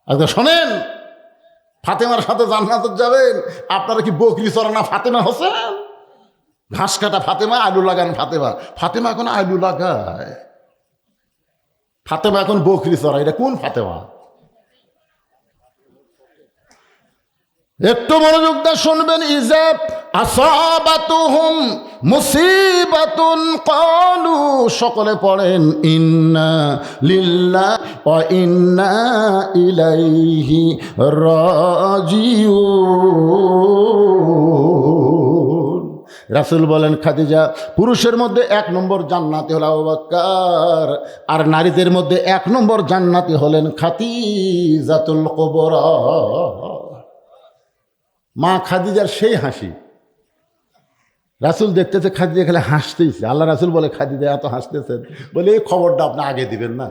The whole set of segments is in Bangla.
আচ্ছা শোনেন, ফাতেমার সাথে জান্নাতে যাবেন। আপনারা কি বকরি চড়ানা ফাতেমা হোসেন? ঘাস কাটা ফাতেমা, আলু লাগান ফাতেমা। ফাতেমা এখন আলু লাগায়, ফাতেমা এখন বকরি চড়ায়। এটা কোন ফাতেমা? একটু মনোযোগ দিয়ে শুনবেন। ইজাব আসাবাতুহুম মুসিবাতুন ক্বালু, সকলে পড়েন ইন্না লিল্লাহি ওয়া ইন্না ইলাইহি রাজিউন। রাসূল বলেন, খাদিজা পুরুষের মধ্যে 1 নম্বর জান্নাতি হলো আবু বকর, আর নারীদের মধ্যে 1 নম্বর জান্নাতি হলেন খাদিজাতুল কুবরা। মা খাদিজার সেই হাসি, রাসূল দেখতেছে খাদিজা খেলে হাসতেইছে। আল্লাহ রাসূল বলে, খাদিজা এত হাসতেছেন, বলে এই খবরটা আপনি আগে দিবেন না,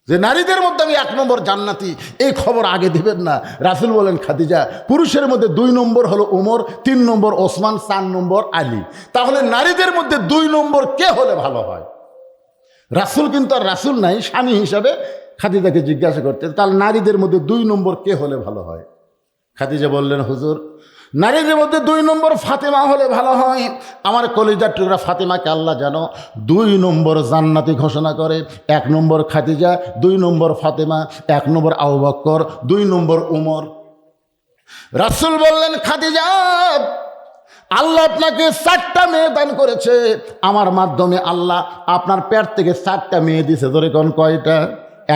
যে নারীদের মধ্যে আমি 1 নম্বর জান্নাতি, এই খবর আগে দিবেন না। রাসূল বলেন, খাদিজা পুরুষের মধ্যে 2 নম্বর হলো উমর, 3 নম্বর ওসমান, 4 নম্বর আলী। তাহলে নারীদের মধ্যে 2 নম্বর কে হলে ভালো হয়? রাসূল কিন্তু আর রাসূল নাই, স্বামী হিসাবে খাদিজাকে জিজ্ঞাসা করতে, তাহলে নারীদের মধ্যে 2 নম্বর কে হলে ভালো হয়? খাদিজা বললেন, হুজুর নারীদের মধ্যে 2 নম্বর ফাতেমা হলে ভালো হয়। আমার কলিজার টুকরা ফাতেমাকে আল্লাহ যেন 2 নম্বর জান্নাতি ঘোষণা করে। 1 নম্বর খাদিজা, 2 নম্বর ফাতেমা, 1 নম্বর আবু বকর, 2 নম্বর উমর। রাসূল বললেন, খাদিজা আল্লাহ আপনাকে 4টা মেয়ে দান করেছে, আমার মাধ্যমে আল্লাহ আপনার পেট থেকে 4টা মেয়ে দিয়েছে। ধরে কোন কয়টা?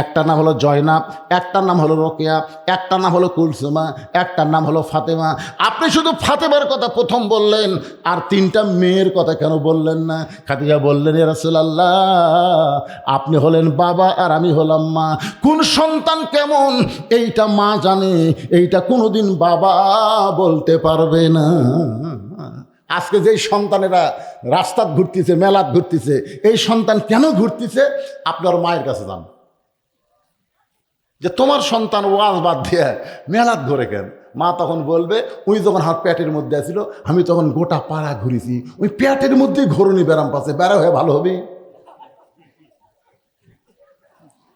একটা নাম হলো জয়নাব, একটার নাম হলো রোকেয়া, একটার নাম হলো কুলসুমা, একটার নাম হলো ফাতেমা। আপনি শুধু ফাতেমার কথা প্রথম বললেন, আর 3টা মেয়ের কথা কেন বললেন না? খাদিজা বললেন, ইয়া রাসূলুল্লাহ আপনি হলেন বাবা আর আমি হলাম মা, কোন সন্তান কেমন এইটা মা জানে, এইটা কোনোদিন বাবা বলতে পারবে না। আজকে যেই সন্তানেরা রাস্তাত ঘুরতেছে, মেলাত ঘুরতেছে, এই সন্তান কেন ঘুরতেছে? আপনার মায়ের কাছে যান, যে তোমার সন্তান ওয়াজ বাদ দিয়ে মেলাত ঘুরে কেন? মা তখন বলবে, ওই যখন হাত পেটের মধ্যে আসছিল, আমি তখন গোটা পাড়া ঘুরেছি, ওই পেটের মধ্যেই ঘরুনি ব্যারাম পাচ্ছে, বেড়া হয়ে ভালো হবে।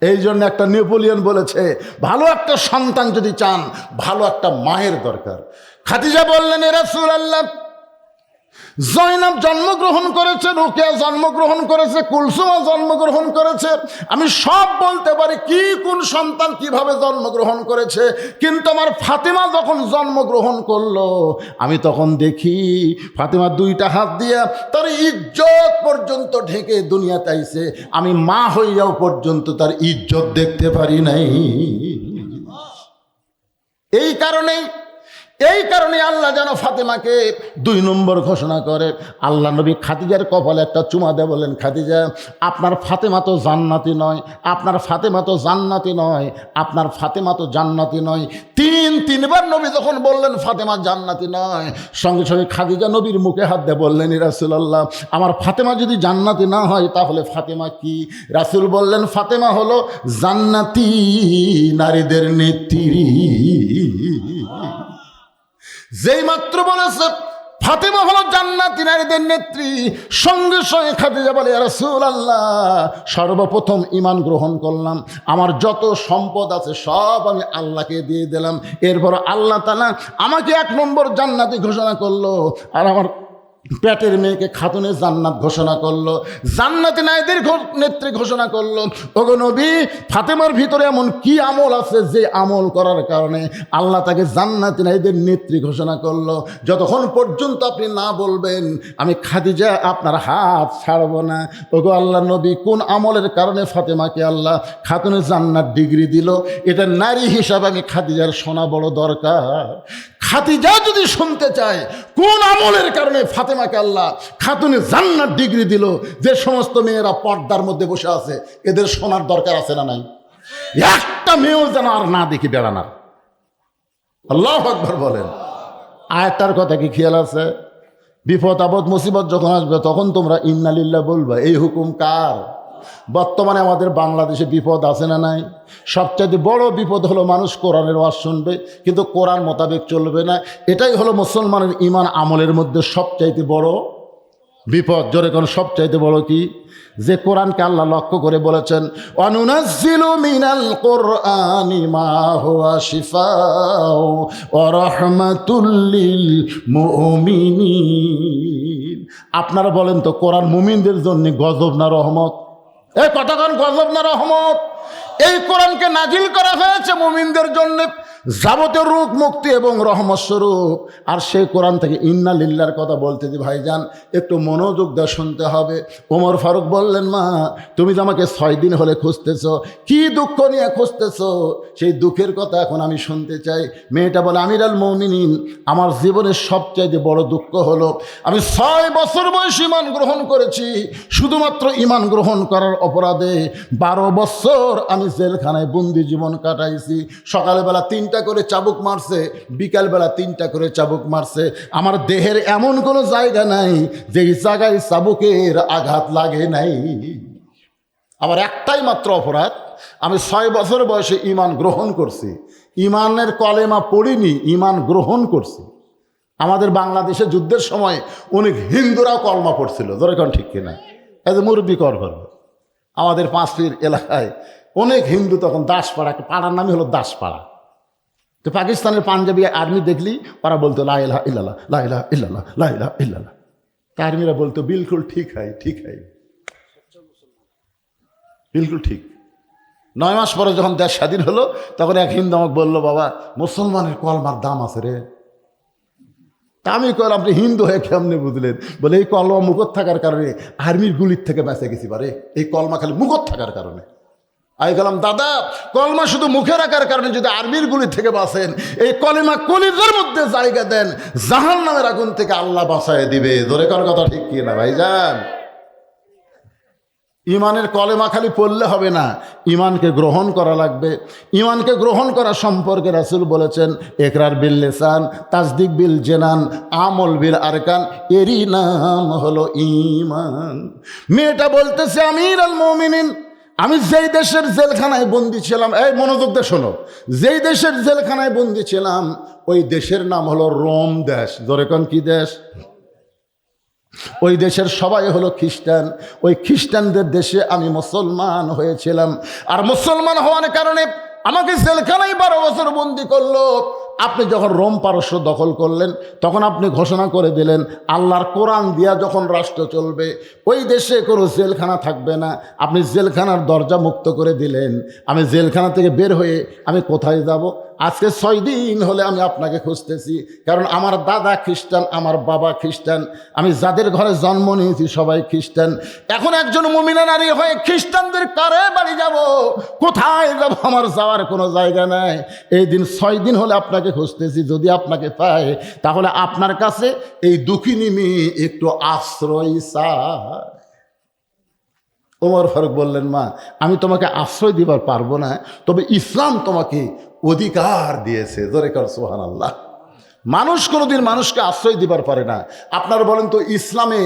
এই জন্য একটা নেপোলিয়ন বলেছে, ভালো একটা সন্তান যদি চান, ভালো একটা মায়ের দরকার। খাদিজা বললেন, এ রাসূলুল্লাহ জয়নাব জন্মগ্রহণ করেছে, রোকেয়া জন্মগ্রহণ করেছে, কুলসুমা জন্মগ্রহণ করেছে, আমি সব বলতে পারি কি কোন সন্তান কিভাবে জন্মগ্রহণ করেছে, কিন্তু আমার ফাতেমা যখন জন্মগ্রহণ করলো, আমি তখন দেখি ফাতেমা 2টা হাত দিয়ে তার ইজ্জত পর্যন্ত ঢেকে দুনিয়াতে আইছে, আমি মা হইয়াও পর্যন্ত তার ইজ্জত দেখতে পারি নাই। এই কারণে আল্লাহ যেন ফাতেমাকে 2 নম্বর ঘোষণা করে। আল্লাহ নবী খাদিজার কপালে একটা চুমা দেয়, বলেন, খাদিজা আপনার ফাতেমা তো জান্নাতি নয়, আপনার ফাতেমা তো জান্নাতি নয়, আপনার ফাতেমা তো জান্নাতি নয়। 3বার নবী যখন বললেন ফাতেমা জান্নাতি নয়, সঙ্গে সঙ্গে খাদিজা নবীর মুখে হাত দিয়ে বললেন, ইয়া রাসূলুল্লাহ আমার ফাতেমা যদি জান্নাতি না হয় তাহলে ফাতেমা কি? রাসূল বললেন, ফাতেমা হলো জান্নাতি নারীদের নেত্রী। যেই মাত্র বলেছে ফাতেমা হলো জান্নাতি নারীদের নেত্রী, সঙ্গে সঙ্গে খাদিজা বলে, ইয়া রাসূলুল্লাহ সর্বপ্রথম ঈমান গ্রহণ করলাম, আমার যত সম্পদ আছে সব আমি আল্লাহকে দিয়ে দিলাম। এরপর আল্লাহ তাআলা আমাকে 1 নম্বর জান্নাতি ঘোষণা করলো, আর আমার পেটের মেয়েকে খাতুনে জান্নাত ঘোষণা করলো, জান্নাতি নারীদের নেত্রী ঘোষণা করলো। ওগো নবী, ফাতেমার ভিতরে এমন কি আমল আছে যে আমল করার কারণে আল্লাহ তাকে জান্নাতি নারীদের নেত্রী ঘোষণা করলো? যতক্ষণ পর্যন্ত আপনি না বলবেন আমি খাদিজা আপনার হাত ছাড়ব না। ওগো আল্লাহ নবী, কোন আমলের কারণে ফাতেমাকে আল্লাহ খাতুনে জান্নাত ডিগ্রি দিল? এটা নারী হিসাবে আমি খাদিজার শোনা বড় দরকার। খাদিজা যদি শুনতে চায় কোন আমলের কারণে ফাতেমাকে আল্লাহ খাতুনে জান্নাত ডিগ্রি দিল, যে সমস্ত মেয়েরা পর্দার মধ্যে বসে আছে এদের শোনার দরকার আছে না নাই? একটা মেয়েও যেন আর না দেখি বেড়ানার। আল্লাহু আকবার বলেন। আয়াতটার কথা কি খেয়াল আছে? বিপদ আপদ মুসিবত যখন আসবে তখন তোমরা ইন্না লিল্লাহ বলবা। এই হুকুম কার? বর্তমানে আমাদের বাংলাদেশে বিপদ আছে না নাই? সবচাইতে বড় বিপদ হলো মানুষ কোরআনের ওয়াজ শুনবে কিন্তু কোরআন মোতাবেক চলবে না। এটাই হলো মুসলমানের ঈমান আমলের মধ্যে সবচাইতে বড় বিপদ। জোরে কোন সবচাইতে বড় কি? যে কোরআনকে আল্লাহ লক্ষ্য করে বলেছেন, অনুনাজ্জিলু মিনাল কুরআনি মা হুয়া শিফাউ ওয়া রাহমাতুল লিল মুমিনিন। আপনারা বলেন তো, কোরআন মুমিনদের জন্য গজব না রহমত? এই কতক্ষণ গজব না রহমত? এই কোরআনকে নাজিল করা হয়েছে মুমিনদের জন্য যাবতীয় রোগ মুক্তি এবং রহমত স্বরূপ। আর সেই কোরআন থেকে ইন্না লিল্লাহর কথা বলতে দি ভাইজান, একটু মনোযোগ দিয়ে শুনতে হবে। ওমর ফারুক বললেন, মা তুমি যে আমাকে 6 দিন হলে খুঁজতেছ, কি দুঃখ নিয়ে খুঁজতেছ? সেই দুঃখের কথা এখন আমি শুনতে চাই। মেয়েটা বলে, আমিরুল মুমিনিন, আমার জীবনের সবচাইতে বড় দুঃখ হলো আমি 6 বছর বয়স ঈমান গ্রহণ করেছি। শুধুমাত্র ঈমান গ্রহণ করার অপরাধে 12 বছর আমি জেলখানায় বন্দি জীবন কাটাইছি। সকালবেলা 3টা করে চাবুক মারছে, বিকালবেলা 3টা করে চাবুক মারছে। আমার দেহের এমন কোনো জায়গা নাই যেই জায়গায় চাবুকের আঘাত লাগে নাই। আমার একটাই মাত্র অপরাধ, আমি 6 বছর বয়সে ঈমান গ্রহণ করছি। ঈমানের কলেমা পড়িনি, ঈমান গ্রহণ করছি। আমাদের বাংলাদেশে যুদ্ধের সময় অনেক হিন্দুরাও কলমা পড়ছিল, ধরে কোন ঠিক কিনা? এই যে মুরব্বী কর করবে, আমাদের পাঁচপির এলাকায় অনেক হিন্দু তখন দাসপাড়া, একটা পাড়ার নামই হলো দাসপাড়া। তো পাকিস্তানের পাঞ্জাবি আর্মি দেখলি ওরা বলতো লা ইলাহা ইল্লাল্লাহ, লা ইলাহা ইল্লাল্লাহ, লা ইলাহা ইল্লাল্লাহ। তা আর্মিরা বলতো বিলকুল ঠিক হয়, ঠিক হয়, বিলকুল ঠিক। 9 মাস পরে যখন দেশ স্বাধীন হলো, তখন এক হিন্দু আমাকে বললো, বাবা মুসলমানের কলমার দাম আছে রে। তা আমি কল, আপনি হিন্দু হয়ে কেমনে বুঝলেন? বলে, এই কলমা মুখত থাকার কারণে আর্মির গুলির থেকে বেঁচে গেছি পারে, এই কলমা খালি মুখত থাকার কারণে। আমি গেলাম, দাদা কলমা শুধু মুখে রাখার কারণে যদি আর্মির গুলি থেকে বাঁচেন, এই কলিমা কলিজার মধ্যে জায়গা দেন, জাহান্নামের আগুন থেকে আল্লাহ বাঁচায় দিবে। ধরে কর কথা ঠিক কি না ভাইজান? ঈমানের কলেমা খালি পড়লে হবে না, ঈমানকে গ্রহণ করা লাগবে। ঈমানকে গ্রহণ করা সম্পর্কে রাসূল বলেছেন, ইকরার বিল লিসান, তাসদিক বিল জানান, আমল বিল আরকান, এরই নাম হলো ঈমান। মেয়েটা বলতেছে, আমিরুল মুমিনিন, আমি যেই দেশের জেলখানায় বন্দি ছিলাম, এই মনোযোগ দিয়ে শোনো, যেই দেশের জেলখানায় বন্দি ছিলাম ওই দেশের নাম হলো রোম দেশ। ধরে কোন কি দেশ? ওই দেশের সবাই হলো খ্রিস্টান। ওই খ্রিস্টানদের দেশে আমি মুসলমান হয়েছিলাম। আর মুসলমান হওয়ার কারণে আমাকে জেলখানায় 12 বছর বন্দি করলো। আপনি যখন রোম পারস্য দখল করলেন, তখন আপনি ঘোষণা করে দিলেন আল্লাহর কোরআন দিয়া যখন রাষ্ট্র চলবে, ওই দেশে কোনো জেলখানা থাকবে না। আপনি জেলখানার দরজা মুক্ত করে দিলেন। আমি জেলখানা থেকে বের হয়ে আমি কোথায় যাব? আজকে 6 দিন হলে আমি আপনাকে খুঁজতেছি, কারণ আমার দাদা খ্রিস্টান, আমার বাবা খ্রিস্টান, আমি যাদের ঘরে জন্ম নিয়েছি সবাই খ্রিস্টান। এখন একজন মুমিনা নারী হয়ে খ্রিস্টানদের কারে বাড়ি যাব, কোথায় যাব? আমার যাওয়ার কোনো জায়গা নাই। এই দিন 6 দিন হলে আপনাকে খুঁজতেছি। যদি আপনাকে পাই, তাহলে আপনার কাছে এই দুঃখিনী মেয়ে একটু আশ্রয় চায়। ওমর ফারুক বললেন, মা আমি তোমাকে আশ্রয় দিবার পারবো না, তবে ইসলাম তোমাকে অধিকার দিয়েছে। জোরে কর সুবহানাল্লাহ। মানুষ কোনোদিন মানুষকে আশ্রয় দিবার পারে না। আপনারা বলেন তো, ইসলামে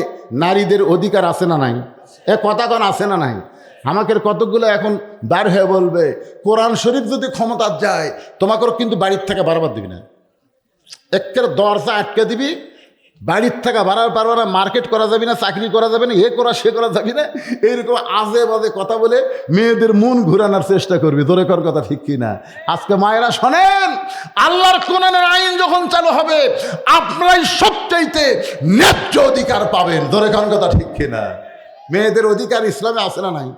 নারীদের অধিকার আছে না নাই? এ কথা কোন আছে না নাই? আমাকে কতগুলো এখন বার হয়ে বলবে, কোরআন শরীফ যদি ক্ষমতা যায় তোমাকেও কিন্তু বাড়ির থেকে বারবার দিবি না, একের দরজা আটকে দিবি, বাড়ির থেকে বাড়ার পারবে না, মার্কেট করা যাবে না, চাকরি করা যাবে না, এ করা সে করা যাবে না। এইরকম আজে বাজে কথা বলে মেয়েদের মন ঘুরানোর চেষ্টা করবি। তোরে কর কথা ঠিক কিনা? আজকে মায়েরা শোনেন, আল্লাহর কোরআনের আইন যখন চালু হবে, আপনারাই সবচাইতে ন্যায্য অধিকার পাবেন। তোরে কর কথা ঠিক কিনা? মেয়েদের অধিকার ইসলামে আছে না নাই?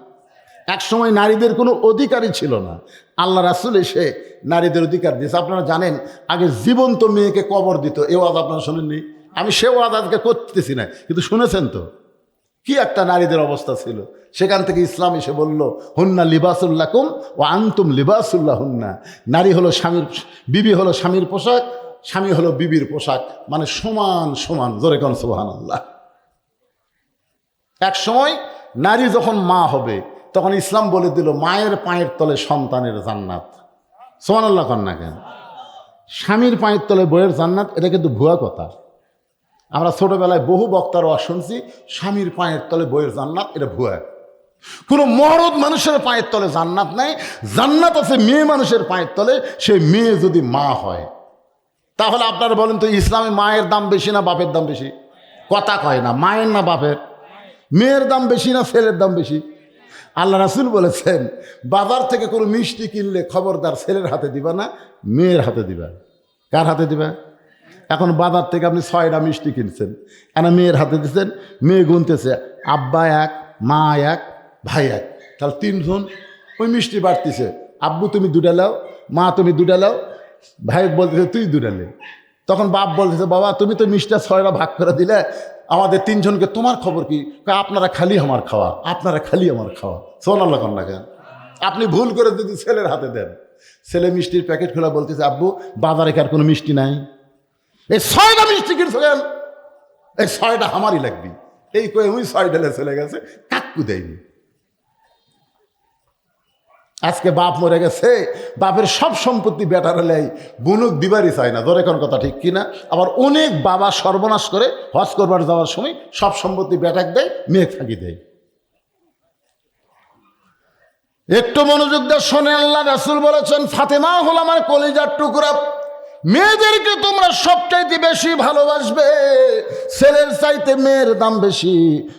এক সময় নারীদের কোনো অধিকারই ছিল না, আল্লাহ রাসূল এসে নারীদের অধিকার দিয়েছে। আপনারা জানেন, আগে জীবন্ত মেয়েকে কবর দিত। এ ওয়াজ আপনারা শোনেননি? আমি সে ওয়াজ আজকে করতেছি না, কিন্তু শুনেছেন তো কি একটা নারীদের অবস্থা ছিল। সেখান থেকে ইসলাম এসে বলল, হুন্না লিবাসুল্লাকুম ওয়া আনতুম লিবাসুল্লাহ হুন্না। নারী হলো স্বামীর, বিবি হলো স্বামীর পোশাক, স্বামী হলো বিবির পোশাক, মানে সমান সমান। জোরে কোন সুবহানাল্লাহ। এক সময় নারী যখন মা হবে, তখন ইসলাম বলে দিল, মায়ের পায়ের তলে সন্তানের জান্নাত। সুবহানাল্লাহ কন না কেন? স্বামীর পায়ের তলে বইয়ের জান্নাত, এটা কিন্তু ভুয়া কথা। আমরা ছোটবেলায় বহু বক্তার ওয়াজ শুনছি, স্বামীর পায়ের তলে বইয়ের জান্নাত, এটা ভুয়া। কোনো মরদ মানুষের পায়ের তলে জান্নাত নাই। জান্নাত আছে মেয়ে মানুষের পায়ের তলে, সে মেয়ে যদি মা হয়। তাহলে আপনারা বলেন তো, ইসলামে মায়ের দাম বেশি না বাপের দাম বেশি? কথা কয় না, মায়ের না বাপের? মেয়ের দাম বেশি না ছেলের দাম বেশি? আল্লাহ রাসূল বলেছেন, বাজার থেকে কোনো মিষ্টি কিনলে খবরদার ছেলের হাতে দিবা না, মেয়ের হাতে দিবা। কার হাতে দিবা? এখন বাজার থেকে আপনি 6টা মিষ্টি কিনছেন, এনা মেয়ের হাতে দিচ্ছেন, মেয়ে গুনতেছে আব্বা এক, মা এক, ভাই এক, তাহলে 3 জন। ওই মিষ্টি বাড়তিছে, আব্বু তুমি 2টা লাও, মা তুমি 2টা লাও, ভাই বলতেছে তুই 2টা লে। তখন বাপ বলতেছে বাবা তুমি তো মিষ্টিটা 6টা ভাগ করে দিলে, আমাদের 3 জনকে তোমার খবর কি? আপনারা খালি আমার খাওয়া, আপনারা খালি আমার খাওয়া। সোনাল্লাহ কন্যা কেন? আপনি ভুল করে যদি ছেলের হাতে দেন, ছেলে মিষ্টির প্যাকেট খোলা বলতেছে আব্বু বাজারে কি আর কোনো মিষ্টি নাই? এই 6টা মিষ্টি কিনছো কেন? এই 6টা আমারই লাগবি, এই কয়ে ওই 6 ঢেলে চলে গেছে, কাকু দেয়নি। আজকে বাপ মরে গেছে, বাপের সব সম্পত্তি বেটার হলে বুনুক দিবারই চায় না, ধরে কোন কথা ঠিক কিনা? আবার অনেক বাবা সর্বনাশ করে হজ করবার যাওয়ার সময় সব সম্পত্তি বেটাক দেয়, মেয়ে থাকি দেয়। একটু মনোযোগ দিয়ে শোনে, আল্লাহ রাসূল বলেছেন ফাতেমা হল আমার কলিজার টুকরা, মেয়েদেরকে তোমরা সবচাইতে বেশি ভালোবাসবে, ছেলের চাইতে মেয়ের দাম বেশি।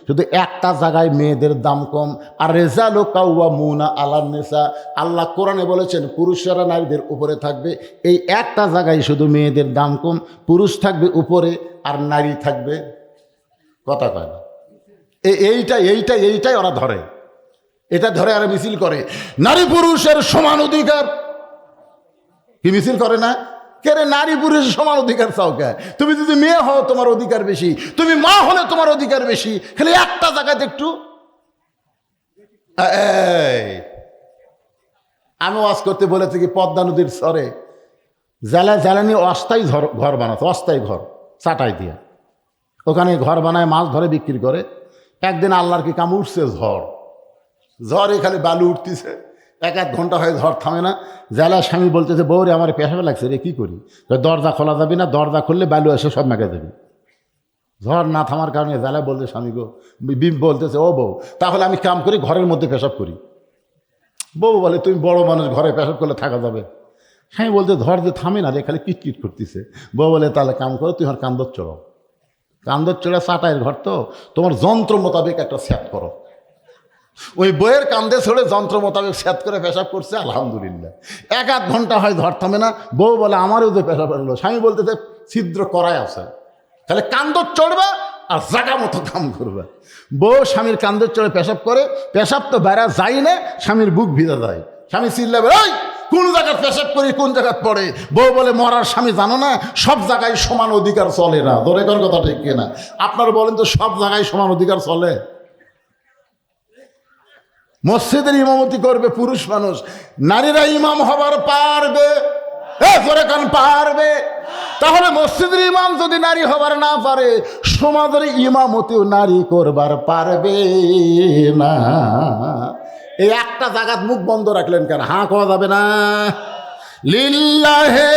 শুধু একটা জায়গায় মেয়েদের দাম কম, আর রিজালু কাওয়ামুনা আলান নিসা, আল্লাহ কোরআনে বলেছেন পুরুষরা নারীদের উপরে থাকবে। এই একটা জায়গায় শুধু মেয়েদের দাম কম, পুরুষ থাকবে উপরে আর নারী থাকবে, কথা কয় না। এইটাই ওরা ধরে, এটা ধরে আর মিছিল করে নারী পুরুষের সমান অধিকার। কি মিছিল করে না? কেরে নারী পুরুষের সমান অধিকার চাও কে? তুমি যদি মেয়ে হও তোমার অধিকার বেশি, তুমি মা হলে তোমার অধিকার বেশি। খালি একটা জায়গাতে একটু আমি ওয়াজ করতে বলেছি কি পদ্মা নদীর চরে জ্বালানি অস্থায়ী ঘর বানাতো, অস্থায়ী ঘর চাটাই দিয়ে, ওখানে ঘর বানায় মাছ ধরে বিক্রি করে। একদিন আল্লাহর কি কাম, উঠছে ঝড় এখানে বালু উঠতেছে, 1-1 ঘন্টা হয় ঝড় থামে না। জেলা স্বামী বলতেছে বউরে আমার পেশাবে লাগছে রে, কি করি? দরজা খোলা যাবে না, দরজা খুললে বালু এসে সব মেঘে দেবে। ঝড় না থামার কারণে জেলা বলছে স্বামী গো, বলতেছে ও বউ তাহলে আমি কাম করি, ঘরের মধ্যে পেশাব করি। বউ বলে তুমি বড় মানুষ, ঘরে পেশাব করলে থাকা যাবে? স্বামী বলতে ঝড় যে থামে না রে, খালি কিটকিট করতেছে। বউ বলে তাহলে কাম করো, তুই আমার কান্দর চড়ো, কান্দর চড়ে চাটাইয়ের ঘর তো, তোমার যন্ত্র মোতাবেক একটা সেট করো। ওই বইয়ের কান্দে ছড়ে যন্ত্র মোতাবেক সেট করে পেশাব করছে, আলহামদুলিল্লাহ। 1-1 ঘন্টা হয় ঝড় থামে না। বউ বলে আমারও যে পেশাব হলো। স্বামী বলতেছে ছিদ্র করাই আছে, তাহলে কান্দর চড়বে আর জাগা মতো কাম করবে। বউ স্বামীর কান্দর চড়ে পেশাব করে, পেশাব তো বেড়া যাই না, স্বামীর বুক ভিজা যায়। স্বামী চিল্লাবে ওই কোন জায়গায় পেশাব করি, কোন জায়গায় পড়ে? বউ বলে মরার স্বামী জানো না, সব জায়গায় সমান অধিকার চলে না। ধরে কোন কথা ঠিক কিনা? আপনারা বলেন তো সব জায়গায় সমান অধিকার চলে? মসজিদের ইমামতি করবে পুরুষ মানুষ, নারীরা ইমাম হবার পারবে? পারবে? তাহলে মসজিদের ইমাম যদি নারী হবার না পারে, সমাজের ইমামতিও নারী করবার পারবে না। এই একটা জায়গাত মুখ বন্ধ রাখলেন কেন? হাঁ করা যাবে না? লিল্লাহে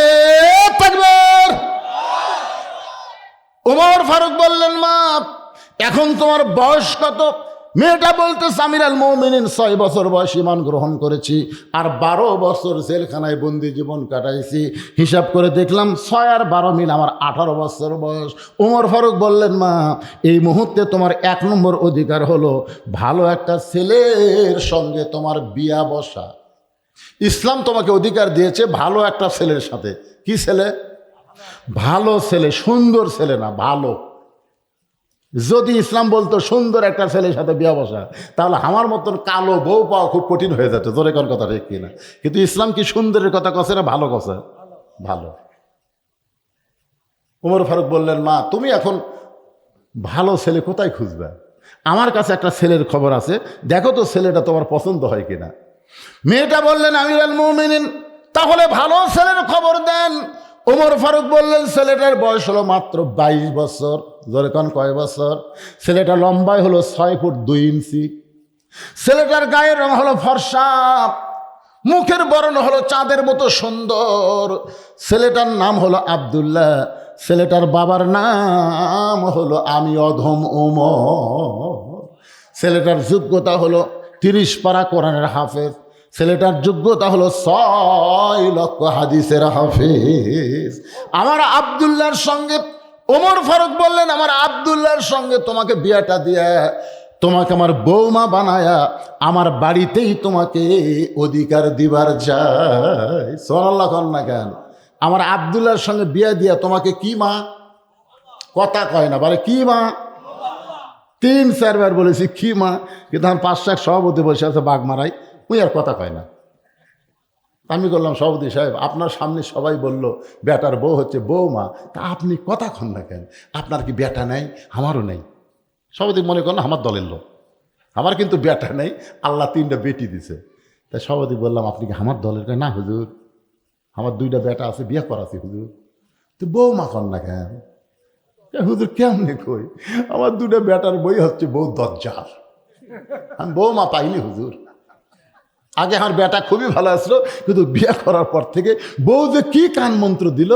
তাকবীর। ওমর ফারুক বললেন মা এখন তোমার বয়স কত? মেয়েটা বলতে আমিরুল মুমিনিন 6 বছর বয়স ঈমান গ্রহণ করেছি, আর 12 বছর জেলখানায় বন্দি জীবন কাটাইছি। হিসাব করে দেখলাম 6 আর 12 মিল আমার 18 বছর বয়স। ওমর ফারুক বললেন মা এই মুহূর্তে তোমার 1 নম্বর অধিকার হলো ভালো একটা ছেলের সঙ্গে তোমার বিয়া বসা। ইসলাম তোমাকে অধিকার দিয়েছে ভালো একটা ছেলের সাথে। কি ছেলে? ভালো ছেলে, সুন্দর ছেলে না, ভালো। যদি ইসলাম বলতো সুন্দর একটা ছেলের সাথে বিয়া বসা, তাহলে আমার মতন কালো বউ পাওয়া খুব কঠিন হয়ে যেত। জোরে কোন কথা ঠিক কিনা? কিন্তু ইসলাম কি সুন্দরের কথা কছে না ভালো কছে? ভালো। ওমর ফারুক বললেন মা তুমি এখন ভালো ছেলে কোথায় খুঁজবে? আমার কাছে একটা ছেলের খবর আছে, দেখো তো ছেলেটা তোমার পছন্দ হয় কিনা। মেয়েটা বললেন আমিরুল মুমিনিন তাহলে ভালো ছেলের খবর দেন। ওমর ফারুক বললেন ছেলেটার বয়স হলো মাত্র 22 বছর। জোরে কোন কয় বছর? ছেলেটা লম্বায় হলো 6 ফুট 2 ইঞ্চি। ছেলেটার গায়ের রং হলো ফর্সা, মুখের বর্ণ হলো চাঁদের মতো সুন্দর। ছেলেটার নাম হলো আব্দুল্লাহ। ছেলেটার বাবার নাম হলো আমি অধম ওমর। ছেলেটার যোগ্যতা হলো 30 পারা কোরআনের হাফেজ। ছেলেটার যোগ্যতা হলো 6 লক্ষ হাদিসের হাফেজ। আমার আব্দুল্লাহর সঙ্গে ওমর ফারুক বললেন, আমার আব্দুল্লাহর সঙ্গে তোমাকে বিয়েটা দিয়ে তোমাকে আমার বৌমা বানায়া আমার বাড়িতেই তোমাকে অধিকার দিবার যায়। সুবহানাল্লাহ কন না কেন? আমার আব্দুল্লাহর সঙ্গে বিয়ে দিয়া তোমাকে কি মা, কথা কয় না, বলে কি মা। 3-4 বার বলেছি কি মা, কিন্তু আমার 5-6 সভাপতি বসে আছে বাগমারাই, উনি আর কথা কয় না। আমি বললাম, সভাপতি সাহেব আপনার সামনে সবাই বলল বেটার বউ হচ্ছে বৌমা, তা আপনি কথা কন না কেন? আপনার কি বেটা নেই? আমারও নেই। সভাপতি মনে করেন আমার দলের লোক, আমার কিন্তু বেটা নেই, আল্লাহ 3টা বেটি দিছে। তাই সভাপতি বললাম, আপনি কি আমার দলের? না হুজুর, আমার 2টা বেটা আছে, বিয়ে করাছি হুজুর। তো বৌমা কন না কেন? হুজুর কেমনে কই, আমার 2টা বেটার বই হচ্ছে বউ দজ্জাল, আমি বৌমা পাইনি হুজুর। আগে আমার বেটা খুবই ভালো আসলো, কিন্তু বিয়ে করার পর থেকে বউ যে কি কান মন্ত্র দিল,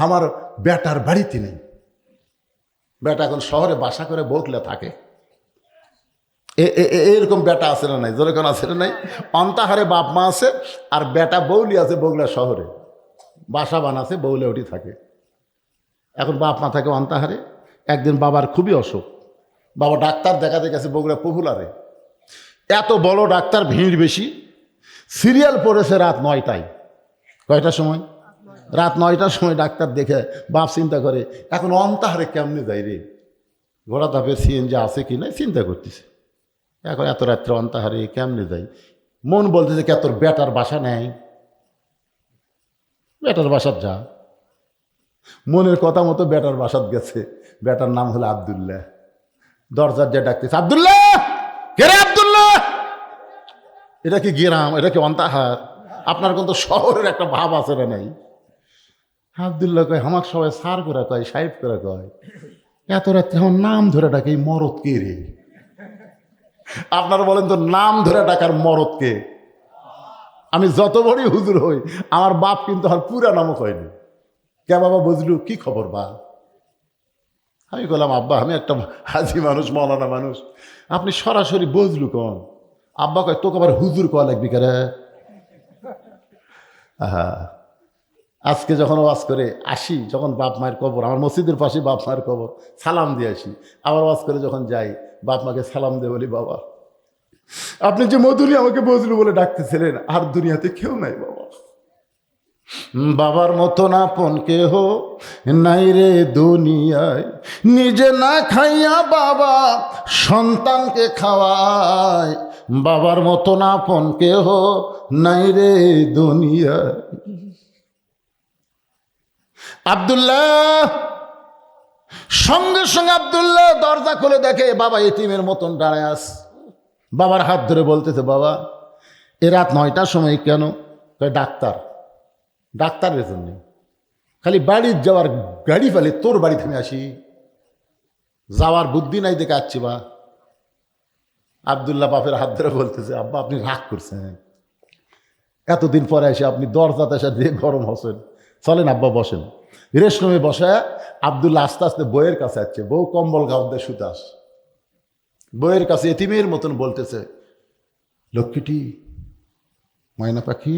আমার বেটার বাড়িতে নেই। বেটা এখন শহরে বাসা করে বউকলে থাকে। এরকম বেটা আছে না নাই? যেরকম আছে না নাই? অন্তাহারে বাপ মা আছে, আর বেটা বউলি আছে বগুলা শহরে, বাসা বানাছে, বউলে ওটি থাকে। এখন বাপ মা থাকে অন্তাহারে। একদিন বাবার খুবই অসুখ, বাবা ডাক্তার দেখাতে গেছে বগুড়া পপুলারে। এত বড় ডাক্তার, ভিড় বেশি, সিরিয়াল পড়েছে রাত 9টায়। কয়টার সময়? রাত 9টার সময় ডাক্তার দেখে বাপ চিন্তা করে, এখন অন্তাহারে কেমনে যাই রে, ঘোড়া ধাপে সিএনজি আছে কি না চিন্তা করতেছে। এখন এত রাত্রে অন্তাহারে কেমনে যাই? মন বলতেছে কে তোর বেটার বাসা নেই, বেটার বাসার যা। মনের কথা মতো বেটার বাসাত গেছে। বেটার নাম হলো আব্দুল্লাহ। দরজার যে ডাকতেছে, আব্দুল্লাহ, কে রে আব্দুল্লাহ? এটা কি গ্রাম? এটা কি অন্তাহার? আপনার কিন্তু শহরের একটা ভাব আছে না নাই? আব্দুল্লাহ কয়, আমার সবাই সার করে কয়, সাহেব করে কয়, এত রাত্রে আমার নাম ধরে ডাকে, এই মরদ কে রে? আপনারা বলেন তো, নাম ধরে ডাকার মরদ কে? আমি যত বড়ই হুজুর হই, আমার বাপ কিন্তু আর পুরা নামও কয়নি। কে বাবা বুঝলু, কি খবর বা? আমি বললাম, আব্বা আমি একটা হাজি মানুষ, মৌলানা মানুষ, আপনি সরাসরি বুঝলু কন? আব্বা কয়, তোকে আবার হুজুর কয়া লাগবি কারে? হ্যাঁ, আজকে যখন ওয়াজ করে আসি, যখন বাপ মায়ের কবর, আমার মসজিদের পাশে বাপ মায়ের কবর, সালাম দিয়ে আসি। আবার ওয়াজ করে যখন যাই, বাপ মাকে সালাম দিয়ে বলি, বাবা আপনি যে মধুরী আমাকে বজলু বলে ডাকতেছিলেন, আর দুনিয়াতে কেউ নাই বাবা। বাবার মতন আপন কেহ নাই রে দুনিয়ায়, নিজে না খাইয়া বাবা সন্তানকে খাওয়ায়। বাবার মতন আপন কেহ নাই রে দুনিয়ায়। আব্দুল্লাহ সঙ্গে সঙ্গে আব্দুল্লাহ দরজা খুলে দেখে বাবা এতিমের মতন দাঁড়ায় আছে। বাবার হাত ধরে বলতেছে, বাবা এ রাত 9টার সময় কেন? ডাক্তার, ডাক্তারের জন্য খালি বাড়ির যাওয়ার গাড়ি ফেলে তোর বাড়িতে আমি আসি, যাওয়ার বুদ্ধি নাই দেখে আসছি বা। আব্দুল্লাহ বাপের হাত ধরে বলতেছে, আব্বা আপনি রাগ করছেন, এতদিন পরে এসে আপনি দরজাতে এসে দিয়ে গরম হচ্ছেন, চলেন আব্বা বসেন। রেশরুমে বসে আব্দুল্লাহ আস্তে আস্তে বইয়ের কাছে আসছে। বউ কম্বল গাউন দিয়ে শুতে আস, বইয়ের কাছে এতিমের মতন বলতেছে, লক্ষ্মীটি, ময়না পাখি।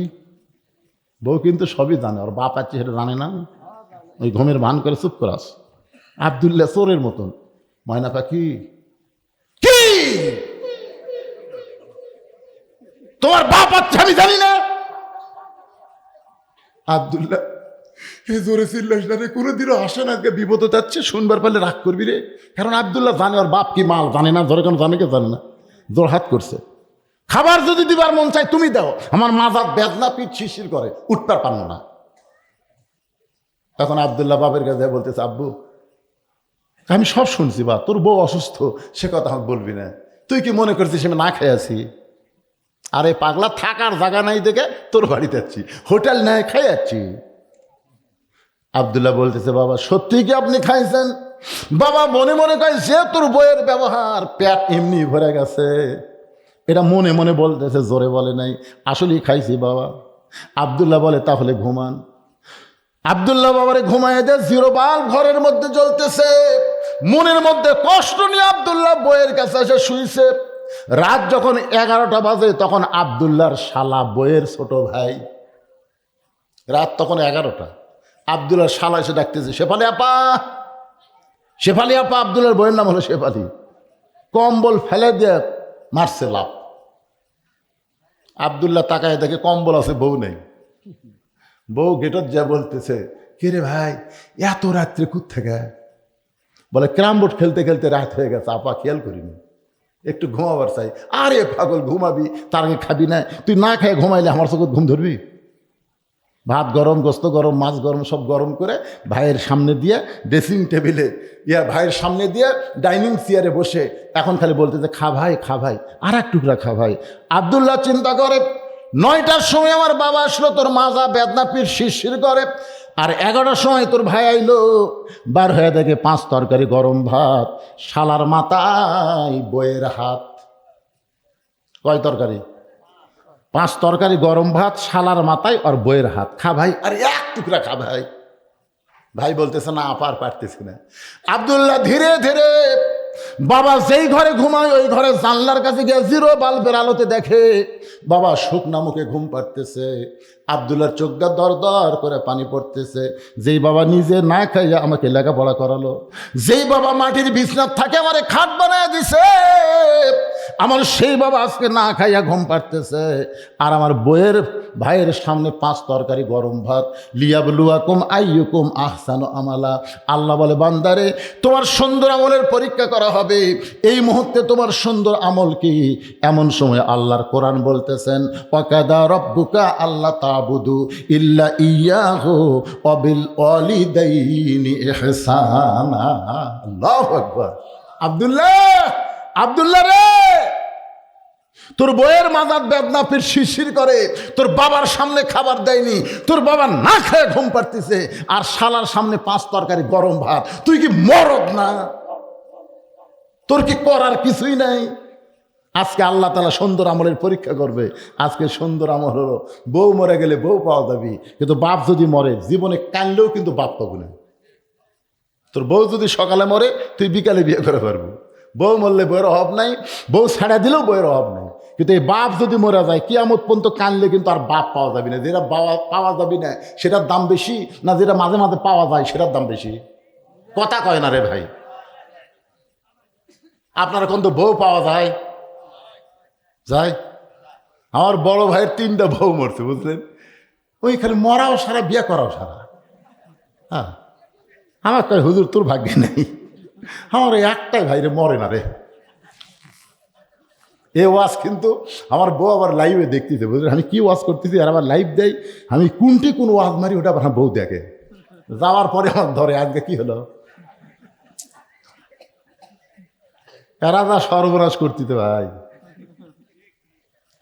বউ কিন্তু সবই জানে, ওর বাপ আছে সেটা জানে না, ওই ঘুমের ভান করে চুপ করাস। আব্দুল্লাহ চোরের মতন, ময়না পাখি কি তোমার বাপ আছে আমি জানি না? আব্দুল্লাহ জোরে চিল্লাস না রে, কোনোদিনও আসে না, আজকে বিপদ যাচ্ছে, শুনবার পারলে রাগ করবি রে। কারণ আব্দুল্লাহ জানে ওর বাপ কি মাল, জানে না, ধরে কেন জানে, কে জানে না, জোর হাত করছে। খাবার যদি দিবার মন চাই তুমি দাও, আমার মাজার বেদনা, পিঠ শিরশির করে, উঠতে পারল না। তখন আব্দুল্লাহ বাপের কাছে বলতেছে, আব্বু আমি সব শুনছি বা, তোর বউ অসুস্থ সে কথা আমাকে বলবি না, তুই কি মনে করছিস আমি না খেয়ে আছি? আরে পাগলা, থাকার জায়গা নাই দেখে তোর বাড়িতে যাচ্ছি, হোটেল নেয় খাই যাচ্ছি। আব্দুল্লাহ বলতেছে, বাবা সত্যি কি আপনি খাইছেন? বাবা মনে মনে কয়, যে তোর বইয়ের ব্যবহার, পেট এমনি ভরে গেছে, এটা মনে মনে বলতেছে, জোরে বলে নাই, আসলেই খাইছি বাবা। আব্দুল্লাহ বলে, তাহলে ঘুমান। আব্দুল্লাহ বাবারে ঘুমায় দেয়, জিরো বাল্ব ঘরের মধ্যে জ্বলতেছে। মনের মধ্যে কষ্ট নিয়ে আব্দুল্লাহ বইয়ের কাছে এসে শুইছে। রাত যখন 11টা বাজে, তখন আব্দুল্লাহর শালা, বইয়ের ছোট ভাই, রাত তখন 11টা, আব্দুল্লাহর শালা এসে ডাকতেছে, শেফালি আপা, শেফালি আপা, আবদুল্লার বইয়ের নাম হলো শেফালি। কম্বল ফেলে দিয়ে মারছে লাভ। আবদুল্লাহ তাকায় দেখে কম্বল আছে, বউ নেই। বউ গেটত যা বলতেছে, কে রে ভাই এত রাত্রে কোত্থেকে? বলে ক্যারাম বোর্ড খেলতে খেলতে রাত হয়ে গেছে, আপা খেয়াল করিনি, একটু ঘুমাবার চাই। আরে পাগল, ঘুমাবি তার আগে খাবি না? তুই না খেয়ে ঘুমাইলে আমার চোখে ঘুম ধরবি? ভাত গরম, গোস্ত গরম, মাছ গরম, সব গরম করে ভাইয়ের সামনে দিয়ে ড্রেসিং টেবিলে ভাইয়ের সামনে দিয়ে ডাইনিং চেয়ারে বসে এখন খালি বলতেছে, খা ভাই, খা ভাই, আর এক টুকরা খা ভাই। আবদুল্লাহ চিন্তা করে, 9টার সময় আমার বাবা আসলো, তোর মাজা বেদনা পিঠ শিরশির করে। আর 11টার সময় তোর ভাই আইলো, বার হয়ে দেখে 5 তরকারি গরম ভাত, শালার মাথায় বইয়ের হাত। কয় তরকারি? 5 তরকারি গরম ভাত, শালার মাথায় আর বইয়ের হাত। খা ভাই, আর এক টুকরা খা ভাই। ভাই বলতেছে, না আপার পারতেছি না। আবদুল্লাহ ধীরে ধীরে বাবা যেই ঘরে ঘুমায় ওই ঘরে জানলার কাছে গিয়ে 0 বাল্বের আলোতে দেখে বাবা শুকনা মুখে ঘুম পাড়তেছে। আবদুল্লাহর চোখটা দর দর করে পানি পড়তেছে। যেই বাবা নিজে না খাইয়া আমাকে লেখাপড়া করালো, যেই বাবা মাটির বিছনার থাকে আমারে খাট বানায় দিছে, আমার সেই বাবা আজকে না খাইয়া ঘুম পাড়তেছে। আর আমার বইয়ের ভাইয়ের সামনে 5 তরকারি গরম ভাত। লিয়াবলুয়াকুম আইয়ুকুম আহসানু আমালা। আল্লাহ বলে, বান্দারে তোমার সুন্দর আমলের পরীক্ষা করা হবে। এই মুহূর্তে তোমার সুন্দর আমল কি? এমন সময় আল্লাহর কোরআন বলতেছেন, ওয়াকাদা রব্বুকা আল্লা তাবুদু ইল্লা ইয়াহু ওয়া বিল ওয়ালিদাইনি ইহসানা। আল্লাহু আকবার। আব্দুল্লাহ, আব্দুল্লাহ রে, তোর বইয়ের মাজার বেদনা পিঠ শিরশির করে, তোর বাবার সামনে খাবার দেয়নি, তোর বাবা না খেয়ে ঘুম পাড়তেছে, আর শালার সামনে 5 তরকারি গরম ভাত। তুই কি মরদ না? তোর কি করার কিছুই নাই? আজকে আল্লাহ তাআলা সুন্দর আমলের পরীক্ষা করবে। আজকে সুন্দর আমল হলো, বউ মরে গেলে বউ পাওয়া যাবে, কিন্তু বাপ যদি মরে জীবনে কানলেও কিন্তু বাপ পাবো না। তোর বউ যদি সকালে মরে তুই বিকালে বিয়ে করে পারবো। বউ মরলে বইয়ের অভাব নাই, বউ ছাড়া দিলেও বইয়ের অভাব নাই। কিন্তু এই বাপ যদি মরে যায়, কিয়ামত পর্যন্ত কানলে কিন্তু আর বাপ পাওয়া যাবে না। যেটা পাওয়া যাবে না সেটার দাম বেশি, না যেটা মাঝে মাঝে পাওয়া যায় সেটার দাম বেশি? কথা কয় না রে ভাই। আপনার কোন তো বউ পাওয়া যায়? যায়। আমার বড় ভাইয়ের 3টা বউ মরছে, বুঝলেন? ওইখানে মরাও সারা, বিয়ে করাও সারা। হ্যাঁ, আমার কয় হুজুর তোর ভাগ্যে নেই, আমার একটাই ভাই রে মরে না রে। এ ওয়াজ কিন্তু আমার বউ আবার লাইভে দেখতেছে, বুঝলেন? আমি কি ওয়াজ করতেছি আর আবার লাইভ দেয়। আমি কোন ওয়াজ মারি ওটা আবার বউ দেখে। যাওয়ার পরে আমার ধরে, আজকে কি হলো? এরা যা সর্বনাশ করতে ভাই।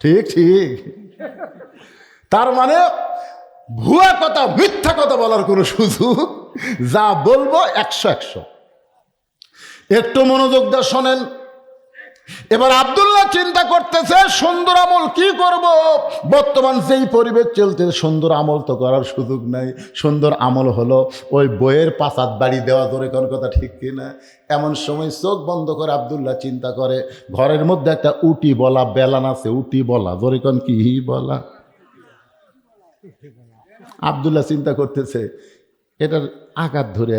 ঠিক ঠিক। তার মানে ভুয়া কথা, মিথ্যা কথা বলার কোনো সুযোগ, যা বলবো 100 একটু মনোযোগ দিয়ে শোনেন। এবার আব্দুল্লাহ চিন্তা করতেছে সুন্দর আমল কি করব। বর্তমান যেই পরিবেশ চলতে, সুন্দর আমল তো করার সুযোগ নাই। সুন্দর আমল হলো ওই বইয়ের পাচাত বাড়ি দেওয়া, ধরে কোন কথা ঠিক কিনা? এমন সময় চোখ বন্ধ করে আব্দুল্লাহ চিন্তা করে, ঘরের মধ্যে একটা উটি বলা বেলান আছে। উটি বলা, ধরে কোন কি বলা? আব্দুল্লাহ চিন্তা করতেছে, এটার আঘাত ধরে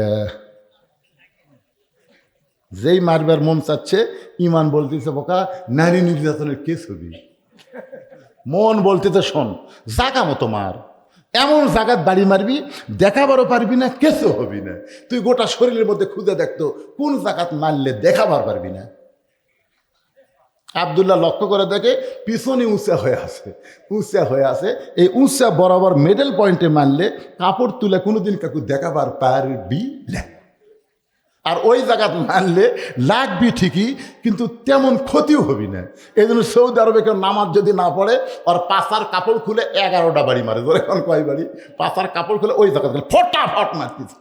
যেই মারবার মন চাচ্ছে, ইমান বলতেছে বোকা নারী নির্যাতনের কেস হবি। মন বলতেছে শোন, জাগা মতো মার, এমন জাগাত বাড়ি মারবি দেখাবারও পারবি না, কেসও হবি না। তুই গোটা শরীরের মধ্যে খুঁজে দেখতো কোন জাগাত মারলে দেখাবার পারবি না। আব্দুল্লাহ লক্ষ্য করে দেখে পিছনে উঁচা হয়ে আছে। এই উঁচা বরাবর মিডল পয়েন্টে মারলে কাপড় তুলে কোনোদিন কাকু দেখাবার পারবি না। আর ওই জায়গাত মারলে লাগবি ঠিকই, কিন্তু তেমন ক্ষতিও হবি না। এই জন্য সৌদি আরবে কেউ নামাজ যদি না পড়ে, আর পাশার কাপড় খুলে 11টা বাড়ি মারে। ধরে এখন কয় বাড়ি? পাশার কাপড় খুলে ওই জায়গা ফটাফট মারতেছে।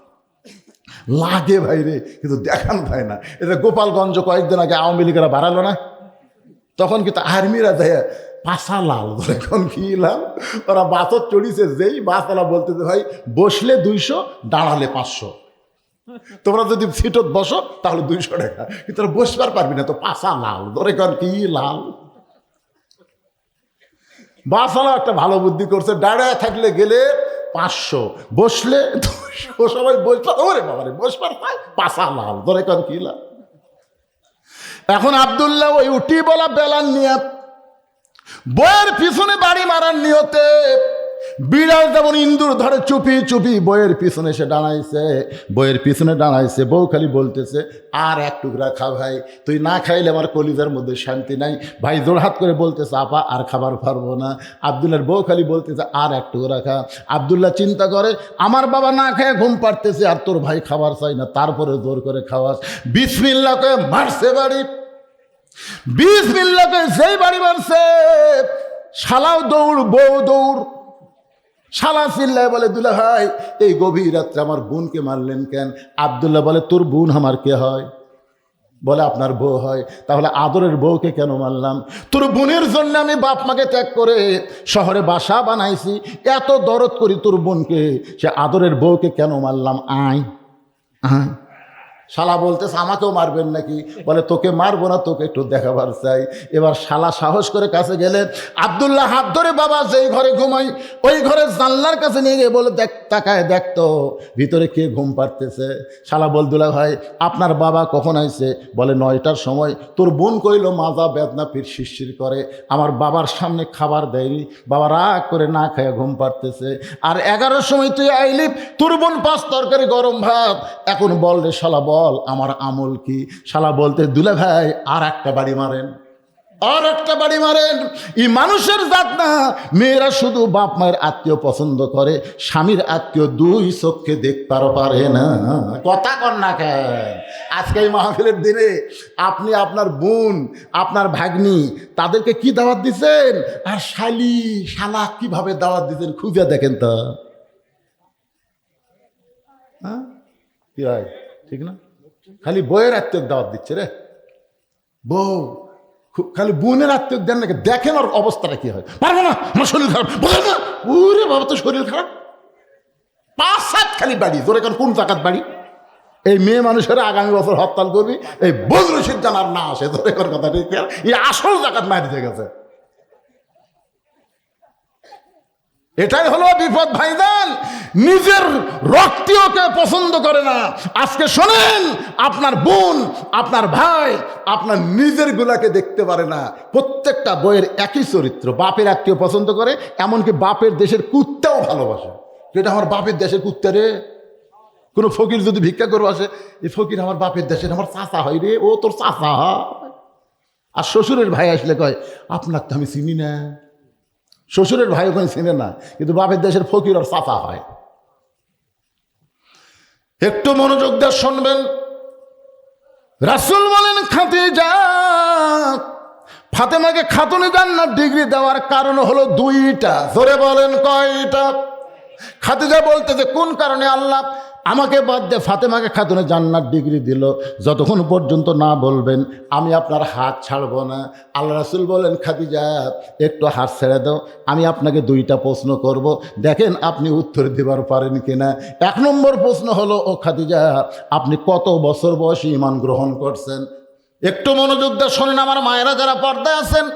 লাগে ভাই রে, কিন্তু দেখান ভাই না। এটা গোপালগঞ্জ কয়েকদিন আগে আওয়ামী লীগেরা বাড়ালো না, তখন কিন্তু আর্মিরা দেয় পাশা লাল। ধরে এখন কি লাল? ওরা বাসত চড়িছে, যেই বাসওয়ালা বলতেছে ভাই বসলে 200, দাঁড়ালে 500। তোমরা যদি সিটত বসো তাহলে 200 টাকা, কিন্তু তোরা বসবার পারবি না, তো পাশা লাল। ধরে কন কি লাল? বাসওয়ালা একটা ভালো বুদ্ধি করছে, দাঁড়ায় থাকলে গেলে 500, বসলে 200, সবাই বসবে, ওরে বাবারে বসবার পাশা লাল, ধরে কারণ কি লাল। এখন আব্দুল্লাহ ওই উটি বলা বেলান নিয়ে বইয়ের পিছনে বাড়ি মারার নিয়তে বিড়াল যেমন ইন্দুর ধরে চুপি চুপি বইয়ের পিছনে সে দাঁড়াইছে, বইয়ের পিছনে দাঁড়াইছে। বউ খালি বলতেছে, আর এক টুকরা খা ভাই, তুই না খাইলে আমার কলিজার মধ্যে শান্তি নাই। ভাই জোড়হাত করে বলতেছে, আপা আর খাবার পারবো না। আব্দুল্লাহর বউ খালি বলতেছে, আর এক টুকরা খা। আব্দুল্লাহ চিন্তা করে, আমার বাবা না খেয়ে ঘুম পাড়তেছে, আর তোর ভাই খাবার চাই না, তারপরে জোর করে খাওয়াস। বিসমিল্লাহ করে মারছে বাড়ি, বিসমিল্লাহ করে যেই বাড়ি মারছে, শালাও দৌড়, বউ দৌড়। শালা চিল্লায় বলে, দুলা ভাই এই গভীর রাত্রে আমার বোনকে মারলেন কেন? আব্দুল্লাহ বলে, তোর বোন আমার কে হয়? বলে, আপনার বউ হয়। তাহলে আদরের বউকে কেন মারলাম? তোর বোনের জন্য আমি বাপ মাকে ত্যাগ করে শহরে বাসা বানাইছি, এত দরদ করি তোর বোনকে, সে আদরের বউকে কেন মারলাম? আয় আয়। শালা বলতেছে, আমাকেও মারবেন নাকি? বলে, তোকে মারবো না, তোকে একটু দেখাবার চাই। এবার শালা সাহস করে কাছে গেলেন, আব্দুল্লাহ হাত ধরে, বাবা যেই ঘরে ঘুমাই ওই ঘরে জানলার কাছে নিয়ে গিয়ে বলে, দেখ, তাকায় দেখতো ভিতরে কে ঘুম পাড়তেছে। শালা বল, দুলা ভাই আপনার বাবা কখন আইছে? বলে, 9টার সময়। তোর বোন কইল মাজা বেদনা পীর শিরশির করে, আমার বাবার সামনে খাবার দেয়নি, বাবা রাগ করে না খায় ঘুম পাড়তেছে। আর 11টার সময় তুই আইলি, তোর বোন 5 তরকারি গরম ভাত। এখন বল রে শালা, বল আমার আমল কি? শালা বলতে, দুলা ভাই আর একটা বাড়ি মারেন, আর একটা বাড়ি মারেন। এই মানুষের জাত না, মেয়েরা শুধু বাপ মায়ের আত্মীয় পছন্দ করে, স্বামীর আত্মীয় 2 চোখে দেখতে পারে না। কথা কর না কেন? আজকে এই মাহফিলের দিনে আপনি আপনার বোন, আপনার ভাগ্নি, তাদেরকে কি দাওয়াত দিচ্ছেন? আর শালি শালা কিভাবে দাওয়াত দিচ্ছেন খুঁজে দেখেন তো। হ্যাঁ, কি হয়? ঠিক না? খালি বইয়ের আত্মীয় দাওয়াত দিচ্ছে রে, বউ খালি বোনের আত্মীয় দেন নাকি? দেখেন ওর অবস্থাটা কি হয়। পারবো না, আমার শরীর খারাপ। বলে না, ওরে বাবা তো শরীর খারাপ। 5-7 খালি বাড়ি, তোর এখন কোন জাকাত বাড়ি? এই মেয়ে মানুষেরা আগামী বছর হরতাল করবি, এই বজরুল সিদ্ধান আর না আসে, তোর এখন কথা ঠিক। এই আসল জাকাত মারি দিয়ে গেছে। এটাই হলো বিপদ ভাইজান, নিজের রক্তীয়কে পছন্দ করে না। আজকে শোনেন, আপনার বোন, আপনার ভাই, আপনার নিজের গুলাকে দেখতে পারে না। প্রত্যেকটা বইয়ের একই চরিত্র, বাপের আত্মীয় পছন্দ করে, এমনকি বাপের দেশের কুত্তাও ভালোবাসে। এটা আমার বাপের দেশের কুত্তা রে। কোনো ফকির যদি ভিক্ষা করবো আসে, এই ফকির আমার বাপের দেশের, আমার চাচা হয় রে, ও তোর চাচা হয়। আর শ্বশুরের ভাই আসলে কয়, আপনার তো আমি চিনি না। শ্বশুরের ভাই ওখানে চিনে না, কিন্তু বাপের দেশের ফকির আর চাচা হয়। একটু মনোযোগ দিয়ে শুনবেন। রাসূল বলেন, খাদিজা ফাতেমাকে খাতুনে জান্নাত ডিগ্রি দেওয়ার কারণ হলো 2টা। জোরে বলেন, কয়টা? খাদিজা বলতেছে, কোন কারণে আল্লাহ আমাকে বাদ দিয়ে ফাতেমাকে খাতুনে জান্নাত ডিগ্রি দিল? যতক্ষণ পর্যন্ত না বলবেন আমি আপনার হাত ছাড়ব না। আল্লাহ রাসূল বলেন, খাদিজা একটু হাত ছেড়ে দাও, আমি আপনাকে 2টা প্রশ্ন করব, দেখেন আপনি উত্তর দিবার পারেন কিনা। 1 নম্বর প্রশ্ন হলো, ও খাদিজা আপনি কত বছর বয়সে ঈমান গ্রহণ করছেন? একটু মনোযোগ দিয়ে শোনেন আমার মায়েরা যারা পর্দায় আছেন,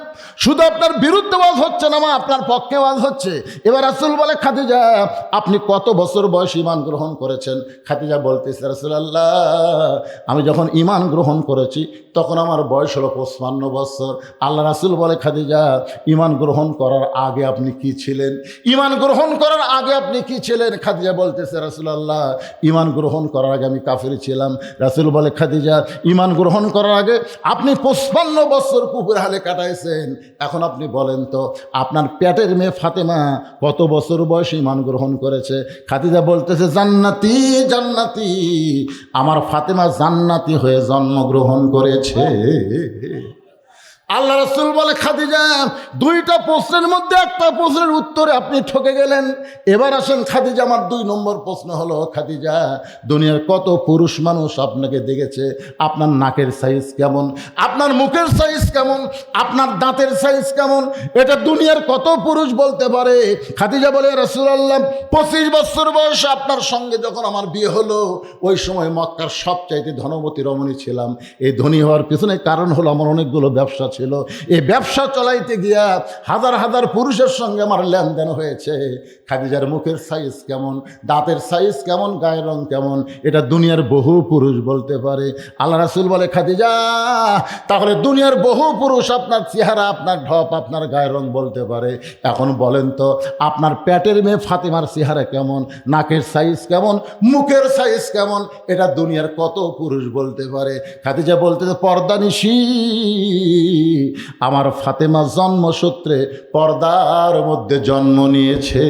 শুধু আপনার বিরুদ্ধে ওয়াজ হচ্ছে না, মা আপনার পক্ষে ওয়াজ হচ্ছে। এবার রাসূল বলে, খাদিজা আপনি কত বছর বয়স ঈমান গ্রহণ করেছেন? খাদিজা বলতেছে, রাসূলুল্লাহ আমি যখন ঈমান গ্রহণ করেছি তখন আমার বয়স হলো 55 বছর। আল্লাহ রাসূল বলে, খাদিজা ঈমান গ্রহণ করার আগে আপনি কি ছিলেন? ঈমান গ্রহণ করার আগে আপনি কি ছিলেন? খাদিজা বলতেছে, রাসূলুল্লাহ ঈমান গ্রহণ করার আগে আমি কাফির ছিলাম। রাসূল বলে, খাদিজা ঈমান গ্রহণ করার আগে আপনি 55 বছর কুফর হালে কাটাইছেন। এখন আপনি বলেন তো, আপনার পেটের মেয়ে ফাতেমা কত বছর বয়সে ঈমান গ্রহণ করেছে? খাদিজা বলতেছে, জান্নাতি জান্নাতি, আমার ফাতেমা জান্নাতি হয়ে জন্মগ্রহণ করেছে। আল্লাহ রাসূল বলে, খাদিজা 2টা প্রশ্নের মধ্যে একটা প্রশ্নের উত্তরে আপনি ঠকে গেলেন। এবার আসেন খাদিজা, আমার 2 নম্বর প্রশ্ন হলো, খাদিজা দুনিয়ার কত পুরুষ মানুষ আপনাকে দেখেছে? আপনার নাকের সাইজ কেমন? আপনার মুখের সাইজ কেমন? আপনার দাঁতের সাইজ কেমন? এটা দুনিয়ার কত পুরুষ বলতে পারে? খাদিজা বলে, রাসূলুল্লাহ 25 বছর বয়সে আপনার সঙ্গে যখন আমার বিয়ে হলো, ওই সময় মক্কার সবচাইতে ধনবতী রমণী ছিলাম। এই ধনী হওয়ার পিছনে কারণ হলো আমার অনেকগুলো ব্যবসা ছিল। ছিল। এই ব্যবসা চলাইতে গিয়া হাজার হাজার পুরুষের সঙ্গে আমার লেনদেন হয়েছে। খাদিজার মুখের সাইজ কেমন, দাঁতের সাইজ কেমন, গায়ের রং কেমন, এটা দুনিয়ার বহু পুরুষ বলতে পারে। আল্লাহ রাসূল বলে, খাদিজা তাহলে দুনিয়ার বহু পুরুষ আপনার চেহারা, আপনার ঢপ, আপনার গায়ের রং বলতে পারে। এখন বলেন তো আপনার পেটের মেয়ে ফাতেমার চেহারা কেমন, নাকের সাইজ কেমন, মুখের সাইজ কেমন, এটা দুনিয়ার কত পুরুষ বলতে পারে। খাদিজা বলতে পর্দানিশী আমার ফাতেমা জন্মসূত্রে পর্দার মধ্যে জন্ম নিয়েছে।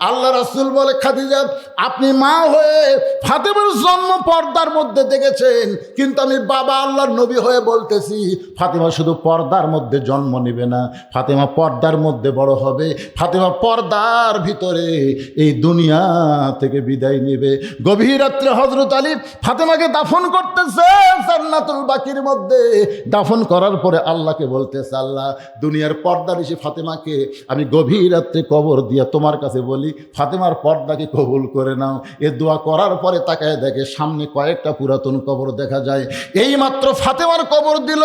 আল্লাহ রাসূল বলে, খাদিজা আপনি মা হয়ে ফাতেমার জন্ম পর্দার মধ্যে দেখেছেন, কিন্তু আমি বাবা আল্লাহর নবী হয়ে বলতেছি ফাতেমা শুধু পর্দার মধ্যে জন্ম নেবে না, ফাতেমা পর্দার মধ্যে বড় হবে, ফাতেমা পর্দার ভিতরে এই দুনিয়া থেকে বিদায় নেবে। গভীর রাত্রে হযরত আলী ফাতেমাকে দাফন করতেছে জান্নাতুল বাকির মধ্যে। দাফন করার পরে আল্লাহকে বলতেছে, আল্লাহ দুনিয়ার পর্দা নিশি ফাতেমাকে আমি গভীর রাত্রে কবর দিয়া তোমার কাছে বলি ফাতেমার পর্দাকে কবুল করে নাও। এ দোয়া করার পরে তাকায় দেখে সামনে কয়েকটা পুরাতন কবর দেখা যায়। এই মাত্র ফাতেমার কবর দিল,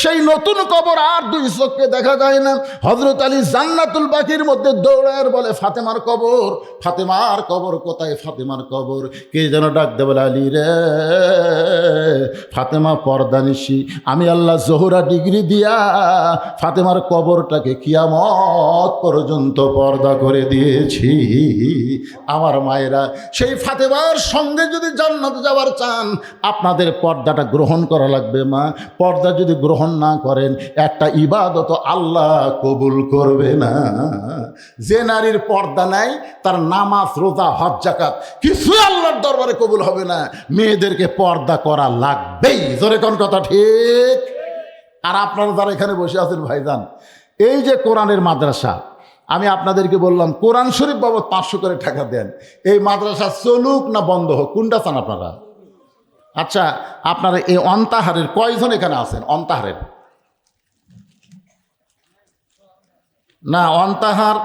সেই নতুন কবর আর দুই চোখে দেখা যায় না। হযরত আলী জান্নাতুল বাকির মধ্যে দৌড়ায় বলে, ফাতেমার কবর, ফাতেমার কবর কোথায়, ফাতেমার কবর। কে যেন ডাক দে বলে, আলী রে ফাতেমা পর্দানিশী, আমি আল্লাহ জোহরা ডিগ্রি দিয়া ফাতেমার কবরটাকে কিয়ামত পর্যন্ত পর্দা করে দিয়েছি। আমার মায়েরা, সেই ফাতেমার সঙ্গে যদি জান্নাতে যাওয়ার চান আপনাদের পর্দাটা গ্রহণ করা লাগবে মা। পর্দা যদি গ্রহণ না করেন একটা ইবাদত আল্লাহ কবুল করবে না। যে নারীর পর্দা নাই তার নামাজ, রোজা, হজ, যাকাত কিছু আল্লাহর দরবারে কবুল হবে না। মেয়েদেরকে পর্দা করা লাগবেই। জোরে কোন কথা ঠিক? আর আপনারা যারা এখানে বসে আছেন ভাইজান, এই যে কোরআনের মাদ্রাসা, আমি আপনাদেরকে বললাম কোরআন শরীফ বাবদ 500 করে টাকা দেন। এই মাদ্রাসা চলুক না বন্ধ হোক, কোনটা চান আপনারা? আচ্ছা, আপনারা এই অন্তাহারের কয়জন এখানে আছেন? অন্তাহারের না, অন্তাহার,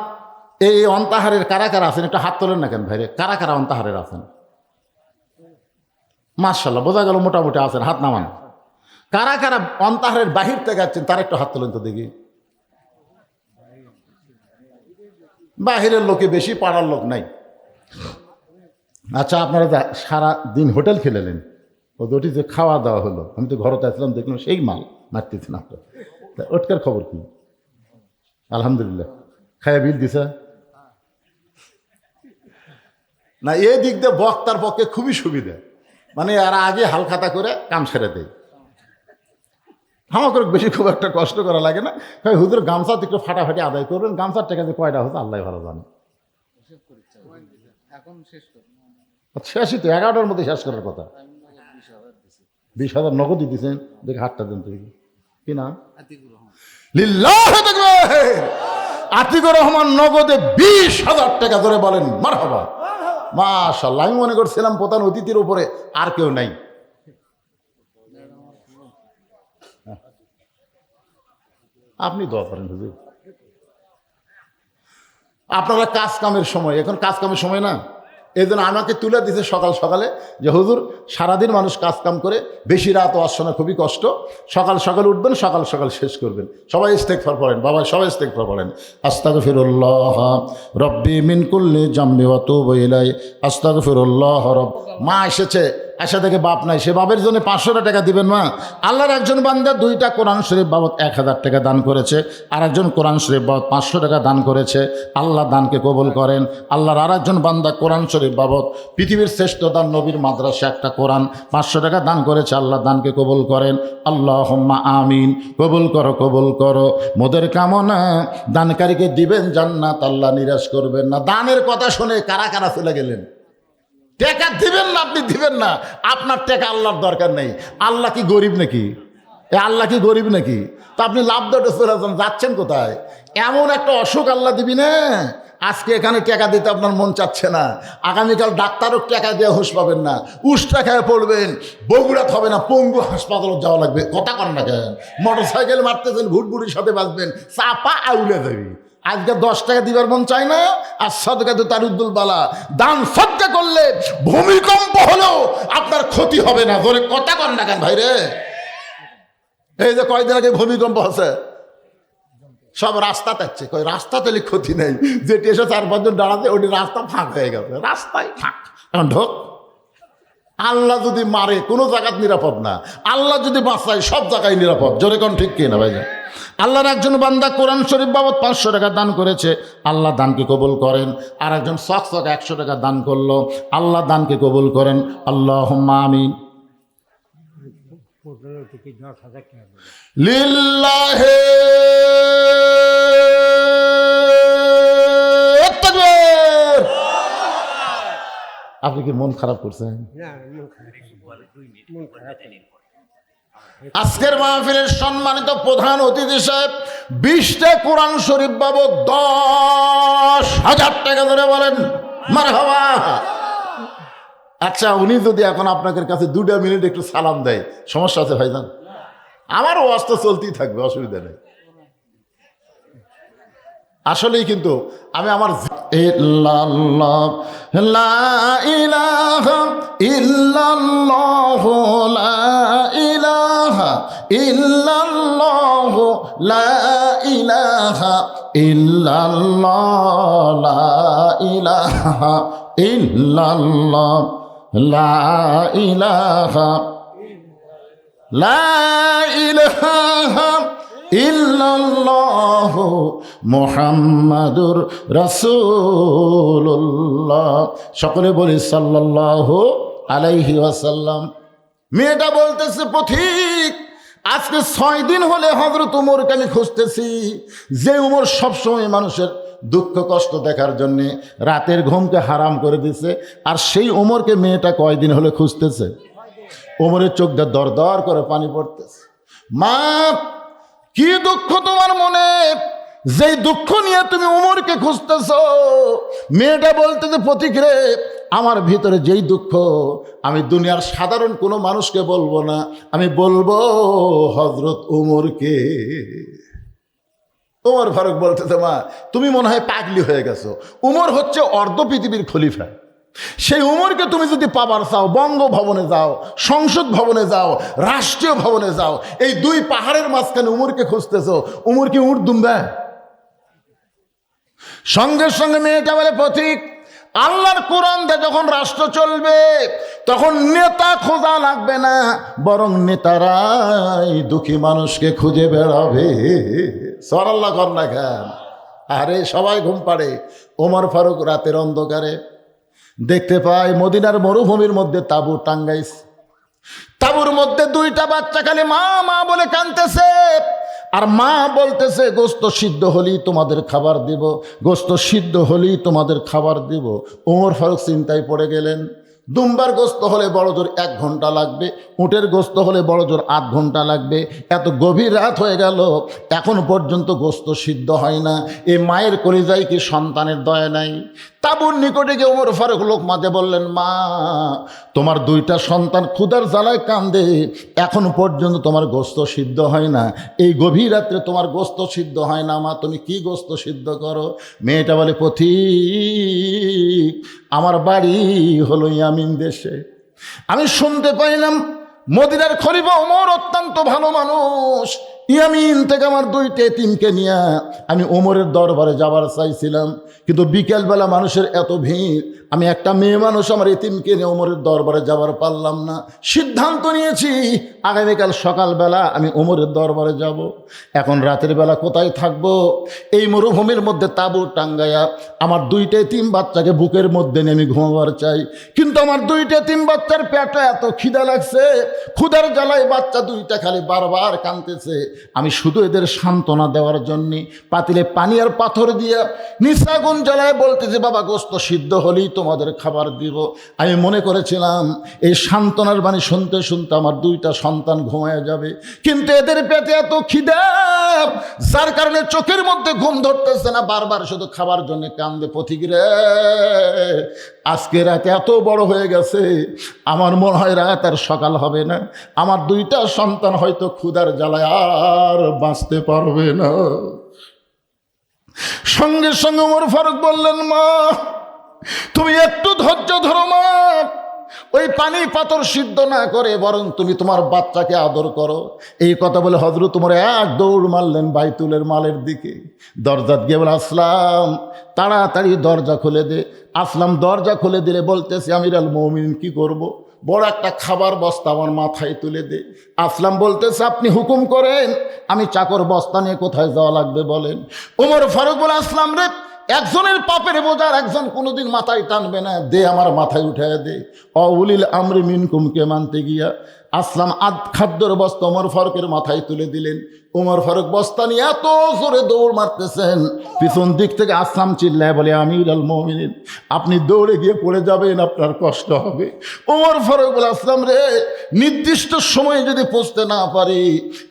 এই অন্তাহারের কারা কারা আছেন একটু হাত তোলেন না কেন ভাইরে? কারা কারা অন্তাহারের আছেন? মাশাআল্লাহ, বোঝা গেল মোটামুটি আছেন, হাত নামান। কারা কারা অন্তাহারের বাহির থেকে আছেন তার একটু হাত তোলেন তো দেখি। বাহিরের লোকে বেশি, পাড়ার লোক নাই। আচ্ছা, আপনারা সারা দিন হোটেল খেলেলেন, ওটি যে খাওয়া দাওয়া হলো, আমি তো ঘরতে আসলাম দেখলাম সেই মাল মারতেছে না। ওটকার খবর কি? আলহামদুলিল্লাহ, খায়া বিল দিছে না? এই দিক দিয়ে বক্তার পক্ষে খুবই সুবিধা, মানে আর আগে হালখাতা করে কাম সেরে দেয়। আমাকে বেশি খুব একটা কষ্ট করা লাগে না। হুজুর গামছা একটু ফাটাফাটি আদায় করবেন, গামছার টাকা যে কয়টা হচ্ছে আল্লাহ ভালো জানে। শেষই তো 11টার মধ্যে শেষ করার কথা। 20,000 নগদ দিতেছেন, দেখে হাতটা দেন তুই। কি নাম? আতিকুর রহমান নগদে 20,000 টাকা ধরে বলেন মারহাবা। মাশাআল্লাহ, আমি মনে করছিলাম প্রধান অতিথির উপরে আর কেউ নাই। আপনি দোয়া করেন হুজুর। আপনারা কাজ কামের সময়, এখন কাজ কামের সময় না, এই জন্য আমাকে তুলে দিয়েছে সকাল সকালে যে হুজুর সারাদিন মানুষ কাজ কাম করে, বেশি রাত আসছে না, খুবই কষ্ট, সকাল সকাল উঠবেন, সকাল সকাল শেষ করবেন। সবাই ইস্তেগফার পড়েন বাবা, সবাই ইস্তেগফার পড়েন। আস্তাগফিরুল্লাহ রব্বি মিন কুল্লি জামবি ওয়া তুবু ইলাই, আস্তাগফিরুল্লাহ রব। মা এসেছে, আশা থেকে বাপ নাই, সে বাপের জন্য 500 টাকা দিবেন মা। আল্লাহর একজন বান্দা 2টা কোরআন শরীফ বাবদ 1000 টাকা দান করেছে, আর একজন কোরআন শরীফ বাবদ 500 টাকা দান করেছে। আল্লাহ দানকে কবুল করেন। আল্লাহর আর একজন বান্দা কোরআন শরীফ বাবদ পৃথিবীর শ্রেষ্ঠ দান নবীর মাদ্রাসা একটা কোরআন 500 টাকা দান করেছে। আল্লাহ দানকে কবুল করেন। আল্লাহুম্মা আমিন। কবুল করো, কবুল করো। মোদের কামনা দানকারীকে দিবেন জান্নাত, আল্লাহ নিরাশ করবেন না। দানের কথা শুনে কারা কারা চলে গেলেন? টাকা দিবেন না, আপনি দিবেন না, আপনার টাকা আল্লাহর দরকার নেই। আল্লাহ কি গরিব নাকি? আল্লাহ কি গরিব নাকি? তা আপনি লাভ দৌড়ে চলে যাচ্ছেন কোথায়? এমন একটা অসুখ আল্লাহ দিবি না, আজকে এখানে টাকা দিতে আপনার মন চাচ্ছে না, আগামীকাল ডাক্তারও টাকা দিয়ে হুঁশ পাবেন না, উষ্টা খেয়ে পড়বেন, বগুড়াত হবে না, পঙ্গু হাসপাতালে যাওয়া লাগবে। কথা কর না কেন? মোটর সাইকেল মারতেছেন, ভুটভুটির সাথে বাঁচবেন, চাপা আউলে যাবি। আজকে 10 টাকা দিবার মন চায় না, আর সদকা তো তারুদ্দুল বালা। দান সদকা করলে ভূমিকম্প হলেও আপনার ক্ষতি হবে না। ধরে কথা কর না কেন ভাই রে? এই যে কয়দিন আগে ভূমিকম্প হচ্ছে, সব রাস্তা থাকছে, কই রাস্তা তেলে ক্ষতি নেই, যেটি এসে 4-5 জন দাঁড়াতে ওটি রাস্তা ফাঁক হয়ে গেছে, রাস্তায় ফাঁক, এখন ঢোক। আল্লাহ যদি মারে কোনো জায়গায় নিরাপদ না, আল্লাহ যদি বাঁচায় সব জায়গায় নিরাপদ। জোরে কোন ঠিক কিনা ভাই? আল্লাহর একজন বান্দা কোরআন শরীফ বাবদ 500 টাকা দান করেছে, আল্লাহ দানকে কবুল করেন। আর একজন চকচক 100 টাকা দান করলো, আল্লাহ দানকে কবুল করেন। আল্লাহুম্মা আমিন। লিল্লাহি তাকবীর। আপনি কি মন খারাপ করছেন? আজকের মাহফিলের সম্মানিত প্রধান অতিথি সাহেব 20টা কোরআন শরীফ বাবদ 10,000 টাকা ধরে বলেন মারহাবা। আচ্ছা, উনি যদি এখন আপনাদের কাছে 2 মিনিট একটু সালাম দেয়, সমস্যা আছে ভাইজান? আমার ওয়াজ তো চলতেই থাকবে, অসুবিধা নেই। আসলেই কিন্তু আমি আমার ইল্লাল্লাহ লা ইলাহা ইল্লাল্লাহ লা ইলাহা ইল্লাল্লাহ লা ইলাহা ইল্লাল্লাহ লা ইলাহা ইল্লাল্লাহ লা ইলাহা লা ইলাহা ইল্লাল্লাহ মুহাম্মাদুর রাসূলুল্লাহ। সকলে বলি সাল্লাল্লাহু আলাইহি ওয়াসাল্লাম। মেয়েটা বলতেছে, পথিক আজকে 6 দিন হলে হযরত ওমরকে আমি খুঁজতেছি, যে ওমর সবসময় মানুষের দুঃখ কষ্ট দেখার জন্যে রাতের ঘুমকে হারাম করে দিছে, আর সেই ওমরকে মেয়েটা কয়দিন হলে খুঁজতেছে। ওমরের চোখ দিয়ে দর দর করে পানি পড়তেছে। মা, কি দুঃখ তোমার মনে, যেই দুঃখ নিয়ে তুমি ওমরকে খুঁজতেছ? মেয়েটা বলতেছে, পথিক রে, আমার ভিতরে যেই দুঃখ আমি দুনিয়ার সাধারণ কোনো মানুষকে বলবো না, আমি বলবো হযরত ওমরকে। ওমর ফারুক বলতেছে, মা তুমি মনে হয় পাগলি হয়ে গেছো, ওমর হচ্ছে অর্ধ পৃথিবীর খলিফা। সেই ওমরকে তুমি যদি পাবার চাও, বঙ্গভবনে যাও, সংসদ ভবনে যাও, রাষ্ট্রীয় ভবনে যাও, এই 2 পাহাড়ের মাঝখানে ওমরকে খুঁজতেছো, ওমর কি উঠ দুম্বা? সঙ্গে সঙ্গে মেয়েটা বলে, পথিক আল্লাহর কোরআন দিয়ে যখন রাষ্ট্র চলবে তখন নেতা খোঁজা লাগবে না, বরং নেতারাই দুঃখী মানুষকে খুঁজে বেড়াবে। সুবহানাল্লাহ কর না খান। আরে সবাই ঘুম পাড়ে। ওমর ফারুক রাতের অন্ধকারে দেখতে পায় মদিনার মরুভূমির মধ্যে তাঁবু টাঙ্গাইছে। তাঁবুর মধ্যে 2টা বাচ্চা খালি মা মা বলে কাঁদতেছে, আর মা বলতেছে, গোস্ত সিদ্ধ হলেই তোমাদের খাবার দিব, গোস্ত সিদ্ধ হলেই তোমাদের খাবার দিব। ওমর ফারুক চিন্তায় পড়ে গেলেন। দুম্বার গোস্ত হলে বড় জোর 1 ঘন্টা লাগবে, উটের গোস্ত হলে বড় জোর 8 ঘন্টা লাগবে। এত গভীর রাত হয়ে গেল, এখন পর্যন্ত গোস্ত সিদ্ধ হয় না। এই মায়ের কলিজায় কি সন্তানের দয়া নাই? তাঁবুর নিকটে গিয়ে ওমর ফারুক লোকমাতে বললেন, মা তোমার 2টা সন্তান ক্ষুধার জ্বালায় কান্দে, এখন পর্যন্ত তোমার গোস্ত সিদ্ধ হয় না, এই গভীর রাত্রে তোমার গোস্ত সিদ্ধ হয় না, মা তুমি কি গোস্ত সিদ্ধ করো? মেয়েটা বলে, পথিক আমার বাড়ি হলো ইয়ামিন দেশে, আমি শুনতে পাইলাম মদিনার খলিফা ওমর অত্যন্ত ভালো মানুষ, ইয়ামিন থেকে আমার 2টা এতিমকে নিয়ে আমি ওমরের দরবারে যাবার চাইছিলাম, কিন্তু বিকেলবেলা মানুষের এত ভিড়, আমি একটা মেয়ে মানুষ আমার এতিমকে নিয়ে ওমরের দরবারে যাবার পারলাম না। সিদ্ধান্ত নিয়েছি আগামীকাল সকালবেলা আমি ওমরের দরবারে যাব। এখন রাতের বেলা কোথায় থাকবো? এই মরুভূমির মধ্যে তাঁবু টাঙ্গায়া আমার 2টা এতিম বাচ্চাকে বুকের মধ্যে নিয়ে আমি ঘুমাবার চাই, কিন্তু আমার 2টা এতিম বাচ্চার পেটে এত খিদা লাগছে, ক্ষুধার জ্বালায় বাচ্চা 2টা খালি বারবার কাঁদতেছে। আমি শুধু এদের সান্ত্বনা দেওয়ার জন্যে পাতিলে পানি আর পাথর দিয়া নিঃসাগুন জ্বালায় বলতেছে, বাবা গোস্ত সিদ্ধ হলেই তোমাদের খাবার দিব। আমি মনে করেছিলাম এই সান্ত্বনার বাণী শুনতে শুনতে আমার 2টা সন্তান ঘুমায় যাবে, কিন্তু এদের পেটে এত খিদা যার কারণে চোখের মধ্যে ঘুম ধরতেছে না, বারবার শুধু খাবার জন্য কান্দে। পথিক রে, আজকে রাত এত বড় হয়ে গেছে, আমার মনে হয় রাত আর সকাল হবে না, আমার 2টা সন্তান হয়তো ক্ষুধার জ্বালায় আর বাঁচতে পারবে না। সঙ্গে সঙ্গে ওমর ফারুক বললেন, মা তুমি একটু ধৈর্য ধরো, মা ওই ওই পানি পাথর সিদ্ধ না করে বরং তুমি তোমার বাচ্চাকে আদর করো। এই কথা বলে হযরত ওমর এক দৌড় মারলেন বাইতুলের মালের দিকে। দরজা গিয়ে বলে, আসলাম তাড়াতাড়ি দরজা খুলে দে। আসলাম দরজা খুলে দিলে বলতেছে, আমিরুল মুমিনিন কি করব? বড় একটা খাবার বস্তা আমার মাথায় তুলে দে। আসলাম বলতেছে, আপনি হুকুম করেন, আমি চাকর বস্তা নিয়ে কোথায় যাওয়া লাগবে বলেন। ওমর ফারুক বলে, আসলাম রে, একজনের পাপের বোঝার একজন কোনোদিন মাথায় টানবে না, দে আমার মাথায় উঠায় দে। অউলিল আমরি মিনকুমকে মানতে গিয়া আসলাম খাদ্যর বস্তা ওমর ফারুকের মাথায় তুলে দিলেন। ওমর ফারুক বস্তা নিয়ে এত জোরে দৌড় মারতেছেন, পিছন দিক থেকে আসলাম চিল্লায় বলে, আমিরুল মুমিনিন আপনি দৌড়ে গিয়ে পড়ে যাবেন, আপনার কষ্ট হবে। ওমর ফারুক বলে, আসলাম রে, নির্দিষ্ট সময়ে যদি পৌঁছতে না পারি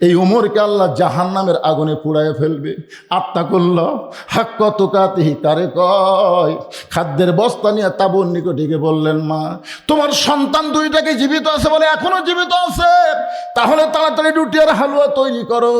এই ওমরকে আল্লাহ জাহান্নামের আগুনে পুড়ায় ফেলবে। আত্তাকুল্লাহ হাক্কা তুকাতিহি কারে কয়। খাদ্যের বস্তা নিয়ে তাবুর নিকটে গিয়ে বললেন, মা তোমার সন্তান দুইটাকে জীবিত আছে বলে এখনো জীবিত আছে, তাহলে তাড়াতাড়ি রুটি আর হালুয়া তৈরি করো।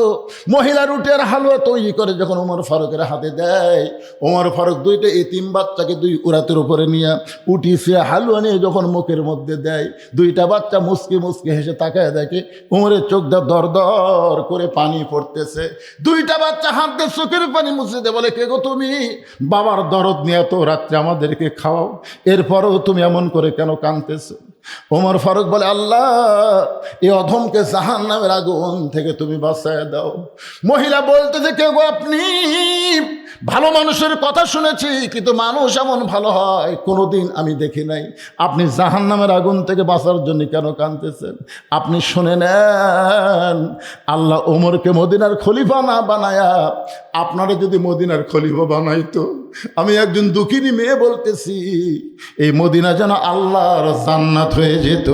মহিলা রুটি আর হালুয়া তৈরি করে যখন ওমর ফারুকের হাতে দেয়, ওমর ফারুক দুইটা এতিম বাচ্চাকে দুই উরাতের উপরে নিয়ে উঠিয়ে হালুয়া নিয়ে যখন মুখের মধ্যে দেয়, দুইটা বাচ্চা মুসকি মুসকি হেসে তাকায় দেখে ওমরের চোখটা দর দর করে পানি পড়তেছে। দুইটা বাচ্চা হাত দিয়ে চোখের পানি মুছে দে, বলে, কে গো তুমি? বাবার দরদ নিয়ে তো রাত্রে আমাদেরকে খাওয়াও, এরপরও তুমি এমন করে কেন কাঁদতেছো? ওমর ফারুক বলে, আল্লাহ এই অধমকে জাহান্নামের আগুন থেকে তুমি বাঁচায় দাও। মহিলা বলতেছে, কে গো আপনি? ভালো মানুষের কথা শুনেছি, কিন্তু মানুষ এমন ভালো হয় কোনোদিন আমি দেখি নাই। আপনি জাহান্নামের আগুন থেকে বাঁচার জন্য কেন কাঁদতেছেন? আপনি শুনে নেন, আল্লাহ ওমরকে মদিনার খলিফা না বানায়া আপনারা যদি মদিনার খলিফা বানাইতো, আমি একজন দুঃখিনী মেয়ে বলতেছি, এই মদিনা যেন আল্লাহর জান্নাত হয়ে যেত।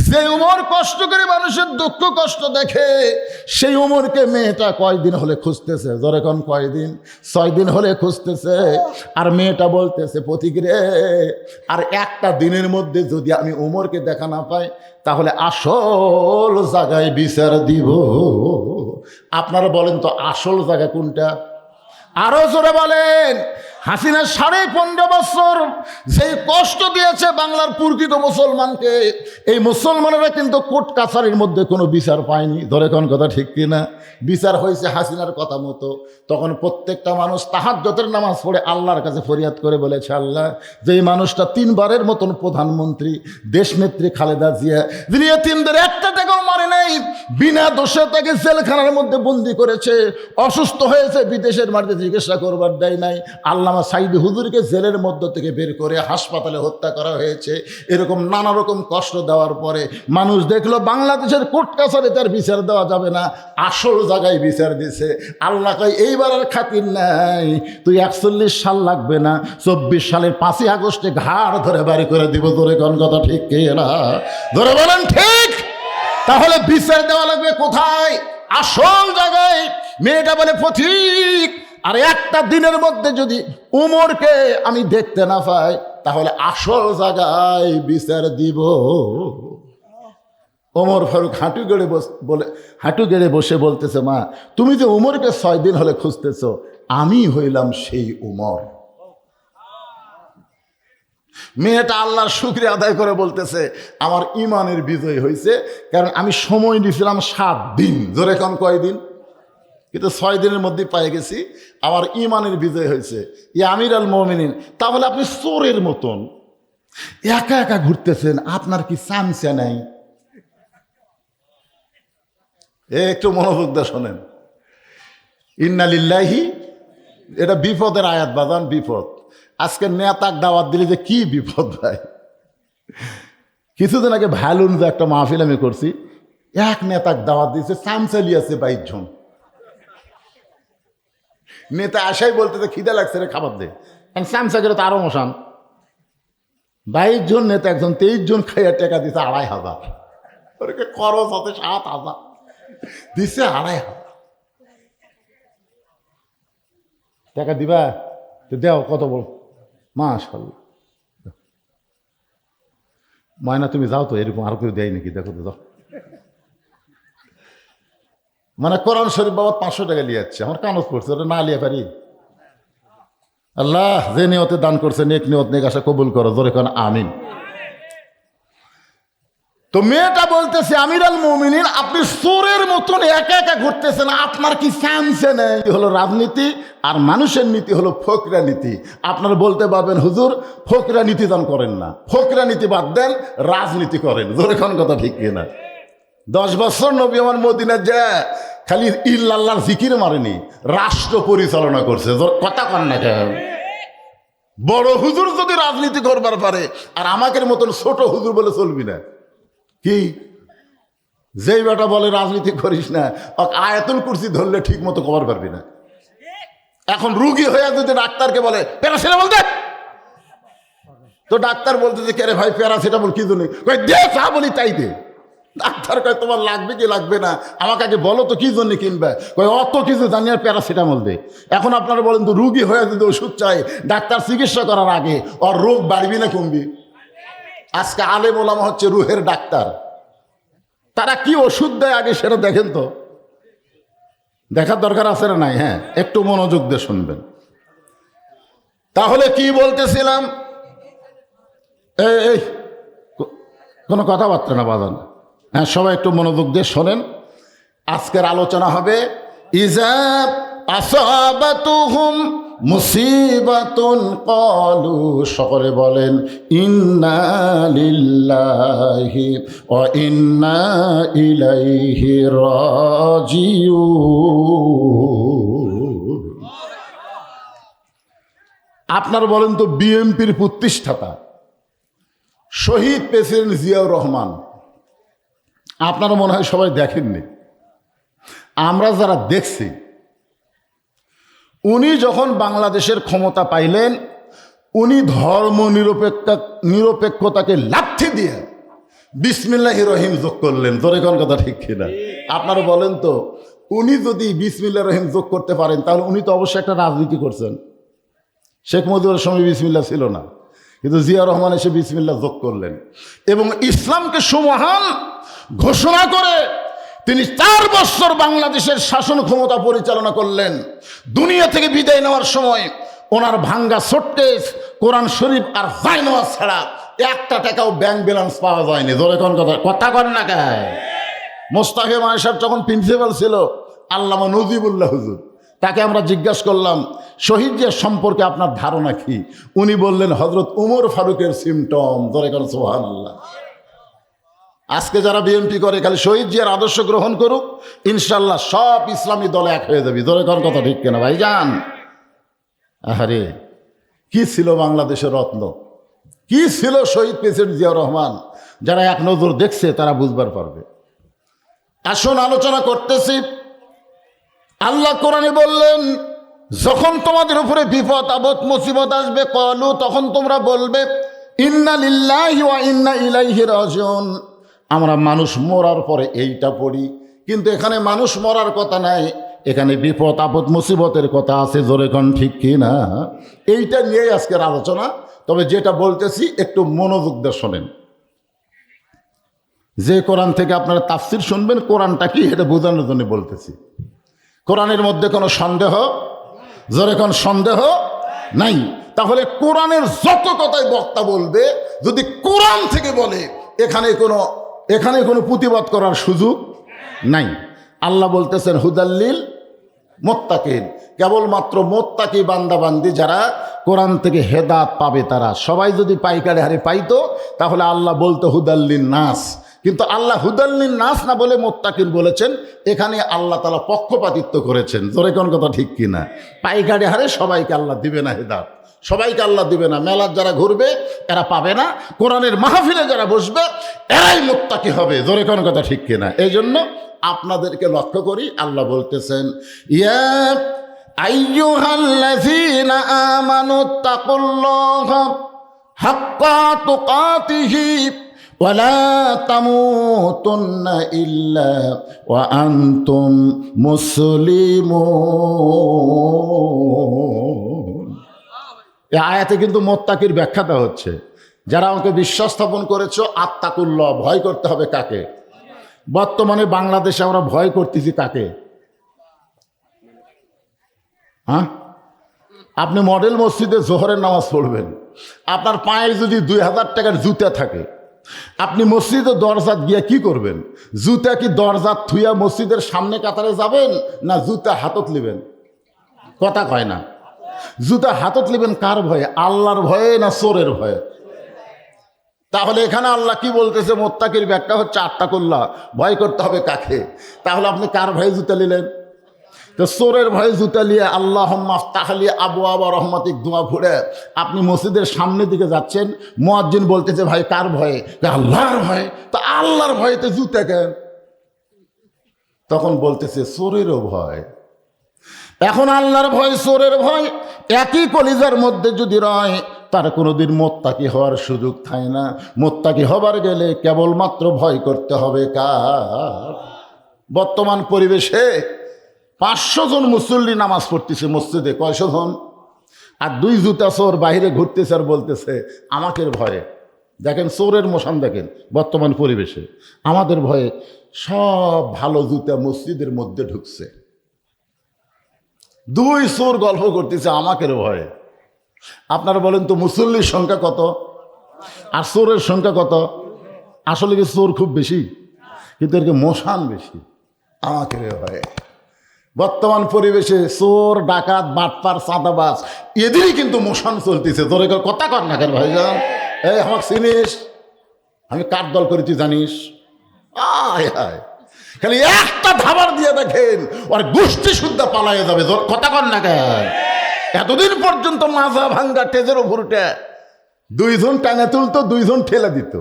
যে উমর কষ্ট করে মানুষের দুঃখ কষ্ট দেখে, সেই উমরকে মেয়েটা কয়দিন হলে খুঁজতেছে, জোরে কোন কয়দিন? 6 দিন হলে খুঁজতেছে। আর মেয়েটা বলতেছে, পথিকরে, আর একটা দিনের মধ্যে যদি আমি উমরকে দেখা না পাই তাহলে আসল জায়গায় বিচার দিব। আপনারা বলেন তো আসল জায়গা কোনটা? আরো জোরে বলেন। হাসিনা 15.5 বছর যেই কষ্ট দিয়েছে বাংলার প্রকৃত মুসলমানকে, এই মুসলমানেরা কিন্তু কোর্ট কাছারির মধ্যে কোনো বিচার পায়নি। ধরে কোন কথা ঠিক কিনা? বিচার হয়েছে হাসিনার কথা মতো। তখন প্রত্যেকটা মানুষ তাহাজ্জুদের নামাজ পড়ে আল্লাহর কাছে ফরিয়াদ করে বলেছে, আল্লাহ, যেই মানুষটা 3 বারের মতন প্রধানমন্ত্রী, দেশনেত্রী খালেদা জিয়া, যিনি এতিমদের একটা টাকাও মারে নাই, বিনা দোষে তাকে জেলখানার মধ্যে বন্দি করেছে, অসুস্থ হয়েছে বিদেশের মাটিতে চিকিৎসা করবার দেয় নাই, আল্লামা সাইদি হুজুরকে জেলের মধ্য থেকে বের করে হাসপাতালে হত্যা করা হয়েছে, এরকম নানা রকম কষ্ট দেওয়ার পরে মানুষ দেখলো বাংলাদেশের কোর্ট কাছারি তার বিচার দেওয়া যাবে না, আসল জায়গায় বিচার দিছে। আল্লাহ কয়, এইবার আর খাতির নাই, তুই 41 সাল লাগবে না, 24 সালের 5ই আগস্টে ঘাড় ধরে বাড়ি করে দিব। ধরে কোন কথা ঠিক কে না? ধরে বলেন ঠিক। তাহলে বিচার দেওয়া লাগবে কোথায়? আসল জায়গায়। মেয়েটা বলে, পথিক, আর একটা দিনের মধ্যে যদি উমরকে আমি দেখতে না পাই তাহলে আসল জায়গায় বিচার দিব। ওমর ফারুক হাঁটু গেড়ে বসে বলতেছে, মা তুমি যে উমরকে 6 দিন হলে খুঁজতেছ, আমি হইলাম সেই উমর। মেয়েটা আল্লাহর শুকরিয়া আদায় করে বলতেছে, আমার ইমানের বিজয় হয়েছে, কারণ আমি সময় দিয়েছিলাম 7 দিন। জোরে কম কয়দিন? কিন্তু 6 দিনের মধ্যে পেয়ে গেছি, আমার ইমানের বিজয় হয়েছে। আমিরুল মুমিনিন, তাহলে আপনি চোরের মতন একা একা ঘুরতেছেন, আপনার কি চামচা নাই? একটু মনোযোগ দিয়ে শোনেন। ইন্না লিল্লাহি, এটা বিপদের আয়াত বাজান, বিপদ। আজকে নেতাক দাওয়াত দিলে যে কি বিপদ ভাই। কিছুদিন আগে ভ্যালুন যে একটা মাহফিল আমি করছি, এক নেতাক দাওয়াত দিয়েছে, চামচালি আছে 22 জন। নেতা আসাই বলতেছে, খিদে লাগছে রে, খাবার দে। চামচা গেলে তো আরো মশান। 22 জন নেতা, একজন 23 জন খাইয়া টাকা দিচ্ছে 2500। ওরকে খরচ হতে 7000 দিচ্ছে, 2500 টাকা দিবা তো দেও। কত বল? মাশাআল্লাহ। ময়না তুমি যাও তো, এরকম আর কেউ দেয় নাকি? দেখো তো যাও। মানে কোরআন শরীফ বাবদ 500 টাকা লিয়ে যাচ্ছে, আমার কানত পড়ছে, ওটা না লিয়ে পারি? আল্লাহ যে নিয়তে দান করছে নেক নিয়ত নেক আশা কবুল করো, জোরে কোন আমিন। তো মেয়েটা বলতেছে আমিরুল মুমিনিন, আপনি চোরের মতন একা একা ঘুরতেছেন, আপনার কি চান্সে নেই? হলো রাজনীতি, আর মানুষের নীতি হলো ফকরা নীতি। আপনারা বলতে পারবেন হুজুর ফকরা নীতি দান করেন না, ফকরা নীতি বাদ দেন, রাজনীতি করেন। জোরে কোন কথা ঠিক কিনা? 10 বছর নবী আমার মদিনা যায় খালি ইল্লাল্লাহর জিকির মারেনি, রাষ্ট্র পরিচালনা করছে। কথা কন না কেন? বড় হুজুর যদি রাজনীতি করবার পারে, আর আমাদের মতন ছোট হুজুর বলে চলবি না। কি যেই বেটা বলে রাজনীতি করিস না, আয়াতুল কুরসি ধরলে ঠিক মতো কভার পারবি না। এখন রুগী হয়ে যদি ডাক্তারকে বলে প্যারাসিটামল দে, তো ডাক্তার বলতেছে কে রে ভাই প্যারাসিটামল কি জন্য? কই দে, যা বলি তাই দে। ডাক্তার কয় তোমার লাগবে কি লাগবে না আমাকে আগে বলো তো, কি জন্য কিনবে? কয় অত কিছু জানি আর প্যারাসিটামল দে। এখন আপনারা বলেন তো রুগী হয়ে যদি ওষুধ চাই, ডাক্তার চিকিৎসা করার আগে ওর রোগ বাড়বি না কমবি? আজকে আলেম ওলামা হচ্ছে রুহের ডাক্তার, তারা কি ওষুধ দেয় আগে সেটা দেখেন তো, দেখার দরকার আছে না নাই? হ্যাঁ, একটু মনোযোগ দিয়ে শুনবেন। তাহলে কি বলতেছিলাম? এই কোনো কথাবার্তা না বাজান, হ্যাঁ সবাই একটু মনোযোগ দিয়ে শোনেন। আজকের আলোচনা হবে ইজা আসাবাতুহুম মুসিবাতুন ক্বালু, সকলে বলেন ইন্না লিল্লাহি ওয়া ইন্না ইলাইহি রাজিউন। আপনারা বলেন তো বিএনপির প্রতিষ্ঠাতা শহীদ প্রেসিডেন্ট জিয়াউর রহমান, আপনারা মনে হয় সবাই দেখেননি, আমরা যারা দেখছি, উনি যখন বাংলাদেশের ক্ষমতা পাইলেন, উনি ধর্ম নিরপেক্ষতাকে লাথি দিয়ে বিসমিল্লাহির রহিম যোগ করলেন। জোরে কোন কথা ঠিক কিনা? আপনারা বলেন তো উনি যদি বিসমিল্লাহির রহিম যোগ করতে পারেন, তাহলে উনি তো অবশ্যই একটা রাজনীতি করছেন। শেখ মুজিবুর সময় বিসমিল্লাহ ছিল না, কিন্তু জিয়া রহমান এসে বিসমিল্লাহ যোগ করলেন এবং ইসলামকে সুমহান ঘোষণা করে তিনি 4 বছর বাংলাদেশের শাসন ক্ষমতা পরিচালনা করলেন। দুনিয়া থেকে বিদায় নেওয়ার সময় ওনার ভাঙ্গা সুটকেস, কোরআন শরীফ আর জায়নামাজ ছাড়া একটা টাকাও ব্যাংক ব্যালেন্স পাওয়া যায়নি। ধরে কোন কথা কন না গায়? মোস্তাফে মায়েশার যখন প্রিন্সিপাল ছিল আল্লামা নজিবুল্লাহ হুজুর, তাকে আমরা জিজ্ঞাসা করলাম শহীদ জিয়া সম্পর্কে আপনার ধারণা কি? উনি বললেন হজরত উমর ফারুকের সিমটম। ধরে কোন সুবহানাল্লাহ। আজকে যারা বিএনপি করে খালি শহীদ জিয়ার আদর্শ গ্রহণ করুক, ইনশাল্লাহ সব ইসলামী দলে এক হয়ে যাবে। ধরে কোন কথা ঠিক কিনা ভাইজান? আহারে কি ছিল বাংলাদেশের রত্ন, কি ছিল শহীদ প্রেসিডেন্ট জিয়াউর রহমান, যারা এক নজর দেখছে তারা বুঝবার পারবে। আসুন আলোচনা করতেছি। আল্লাহ কোরআনে বললেন যখন তোমাদের উপরে বিপদ আপদ মুসিবত আসবে ক্বালু, তখন তোমরা বলবে ইন্না লিল্লাহি ওয়া ইন্না ইলাইহি রাজিউন। আমরা মানুষ মরার পরে এইটা পড়ি, কিন্তু এখানে মানুষ মরার কথা নাই, এখানে বিপদ আপদ মুসিবতের কথা আছে। জোরে কোন ঠিক কি না? এইটা নিয়েই আজকের আলোচনা। তবে যেটা বলতেছি একটু মনোযোগ দিয়ে শোনেন। যে কোরআন থেকে আপনারা তাফসির শুনবেন, কোরআনটা কি এটা বোঝানোর জন্য বলতেছি। কোরআনের মধ্যে কোনো সন্দেহ, জোরে কোন সন্দেহ নাই। তাহলে কোরআনের যত কথাই বক্তা বলবে, যদি কোরআন থেকে বলে, এখানে কোনো প্রতিবাদ করার সুযোগ নাই। আল্লাহ বলতেছেন হুদাল্লিল মুত্তাকিন, কেবলমাত্র মোত্তাকি বান্দাবান্দি যারা কোরআন থেকে হেদাত পাবে তারা। সবাই যদি পাইকারি হারে পাইতো তাহলে আল্লাহ বলতো হুদাল্লিন নাস, কিন্তু আল্লাহ হুদাল্লিন নাস না বলে মোত্তাকিন বলেছেন। এখানে আল্লাহ তাআলা পক্ষপাতিত্ব করেছেন। জোরে কোন কথা ঠিক কিনা? পাইকারি হারে সবাইকে আল্লাহ দিবে না হেদাত, সবাইকে আল্লাহ দিবে না। মেলার যারা ঘুরবে এরা পাবে না, কোরআনের মাহফিলে যারা বসবে এরাই মুত্তাকি হবে। জোরে কোন কথা ঠিক কিনা? এই জন্য আপনাদেরকে লক্ষ্য করি, আল্লাহ বলতেছেন ইয়া আইয়ুহাল্লাযীনা আমানুত্তাকুল্লাহা হাক্কা তুকাতিহি ওয়া লা তামুতুন্না ইল্লা ওয়া আনতুম মুসলিমুন। এই আয়াতে কিন্তু মুত্তাকির ব্যাখ্যা দেওয়া হচ্ছে, যারা আমাকে বিশ্বাস স্থাপন করেছো, আত্তাকুল্লাহ, ভয় করতে হবে কাকে? বর্তমানে বাংলাদেশে আমরা ভয় করতেছি কাকে? হ্যাঁ, আপনি মডেল মসজিদে জোহরের নামাজ পড়বেন, আপনার পায়ে যদি 2000 টাকার জুতা থাকে, আপনি মসজিদের দরজাত গিয়া কি করবেন? জুতা কি দরজাত থুইয়া মসজিদের সামনে কাতারে যাবেন, না জুতা হাতত নেবেন? কথা কয় না। জুতা হাতত নেবেন কার ভয়ে? আল্লাহর ভয়ে না চোরের ভয়ে? তাহলে এখানে আল্লাহ কি বলতেছে? মোত্তাকির ব্যাখ্যা হচ্ছে আত্তাকুল্লাহ, ভয় করতে হবে কাকে? তাহলে আপনি কার ভয়ে জুতা নিলেন? তো চোরের ভয়ে জুতা নিয়ে আল্লাহুম্মা আফতাহলি আবওয়াবা রহমাতিক দোয়া পড়ে আপনি মসজিদের সামনের দিকে যাচ্ছেন, মুয়াজ্জিন বলতেছে ভাই কার ভয়ে? আল্লাহর ভয়ে। তো আল্লাহর ভয়েতে জুতা কেন? তখন বলতেছে চোরেরও ভয়। এখন আল্লাহর ভয় চোরের ভয় একই কলিজার মধ্যে যদি রয়, তার কোনোদিন মোত্তাকি হওয়ার সুযোগ থাকে না। মোত্তাকি হবার গেলে কেবলমাত্র ভয় করতে হবে কার? বর্তমান পরিবেশে 500 জন মুসল্লি নামাজ পড়তেছে মসজিদে, কয়শো জন? আর 2 জুতা চোর বাইরে ঘুরতেছে আর বলতেছে আমাকে ভয়ে। দেখেন চোরের মোশান, দেখেন বর্তমান পরিবেশে আমাদের ভয়ে সব ভালো জুতা মসজিদের মধ্যে ঢুকছে। 2 চোর গল্প করতেছে আমাকে ভয়ে। আপনারা বলেন তো মুসল্লির সংখ্যা কত আর চোরের সংখ্যা কত? আসলে কি চোর খুব বেশি, কিন্তু এর মোশান বেশি। আমাকে ভয়ে বর্তমান পরিবেশে চোর, ডাকাত, বাটপার, চাঁদাবাজ এদেরই কিন্তু মোশান চলতেছে। তোর কথা কর না কেন ভাইজান? এই আমাকে চিনিস? আমি কার দল করেছি জানিস? আয় আয়, খালি একটা ধাবার দিয়ে দেখেন আর গোষ্ঠী শুদ্ধ পালাইয়া যাবে। কথা কর না কেন? এতদিন পর্যন্ত মাজা ভাঙ্গা টেজের ওপর উঠে 2 জন টানা তুলতো, 2 জন ঠেলে দিত,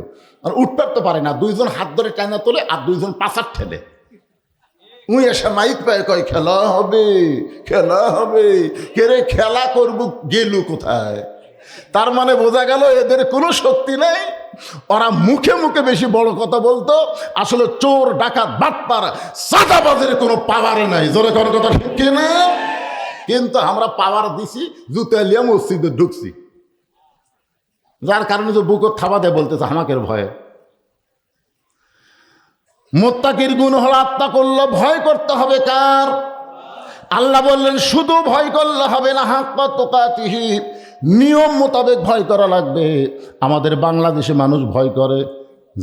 আর উঠতে তো পারে না। 2 জন হাত ধরে টানা তোলে আর 2 জন পাশার ঠেলে। উই এসে মাইক পায় কয় খেলা হবে, খেলা হবে। কেরে খেলা করবো, গেলু কোথায়? তার মানে বোঝা গেল এদের কোনো শক্তি নেই। ওরা মুখে মুখে বেশি বড় কথা বলতো, আসলে চোর, ডাকাত, বাটপার, চাঁদাবাজের কোনো পাওয়ারে নাই। জোরে কোনো কথা ঠিক কিনা? কিন্তু আমরা পাওয়ার দিছি, জুতা লিয়া মসজিদে ঢুকছি, যার কারণে যে বুকর থাবা দেয় বলতেছে আমাকে ভয়ে। মুত্তাকির গুণ হল আত্মা করলে ভয় করতে হবে কার? আল্লাহ বললেন শুধু ভয় করলে হবে না, হাক্কা তুকাতিহি, নিয়ম মোতাবেক ভয় করা লাগবে। আমাদের বাংলাদেশে মানুষ ভয় করে,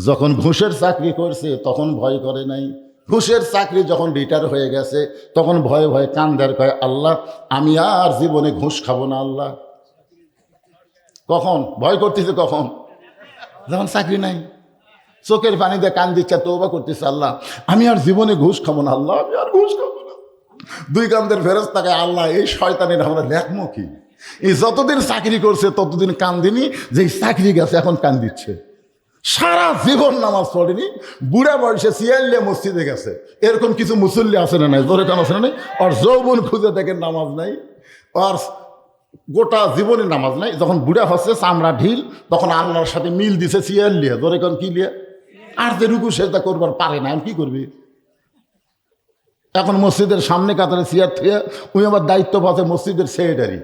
যখন ঘুষের চাকরি করছে তখন ভয় করে নাই। ঘুষের চাকরি যখন রিটায়ার হয়ে গেছে তখন ভয়ে ভয়ে কান্দার কয় আল্লাহ আমি আর জীবনে ঘুষ খাবো না। আল্লাহ কখন ভয় করতেছে? কখন? যখন চাকরি নাই, চোখের পানি দিয়ে কান দিচ্ছে, তওবা করতেছে আল্লাহ আমি আর জীবনে ঘুষ খাবো না, আল্লাহ আমি আর ঘুষ খাবো না। 2 কান্দের ফেরেশতাকে আল্লাহ এই শয়তানের আমরা লেখমো কি? এই যতদিন চাকরি করছে ততদিন কান দিনি, যে চাকরি গেছে এখন কান দিচ্ছে। সারা জীবন নামাজ পড়েনি, বুড়া বয়সে সিয়াল্লে মসজিদে গেছে। এরকম কিছু মুসল্লি আছে না নাই? জোরে কান আছে না নাই? আর যৌবন খুঁজে দেখেন নামাজ নাই, আর গোটা জীবনে নামাজ নাই। যখন বুড়া হচ্ছে চামড়া ঢিল, তখন আল্লাহর সাথে মিল দিছে সিয়াল্লিয়া। জোরে কান কি লিয়া? আর যে রুকু সেজদা করবার পারে না, কি করবি? এখন মসজিদের সামনে কাতারে চেয়ার থেকে উনি আবার দায়িত্ব পাচ্ছে মসজিদের সেক্রেটারি।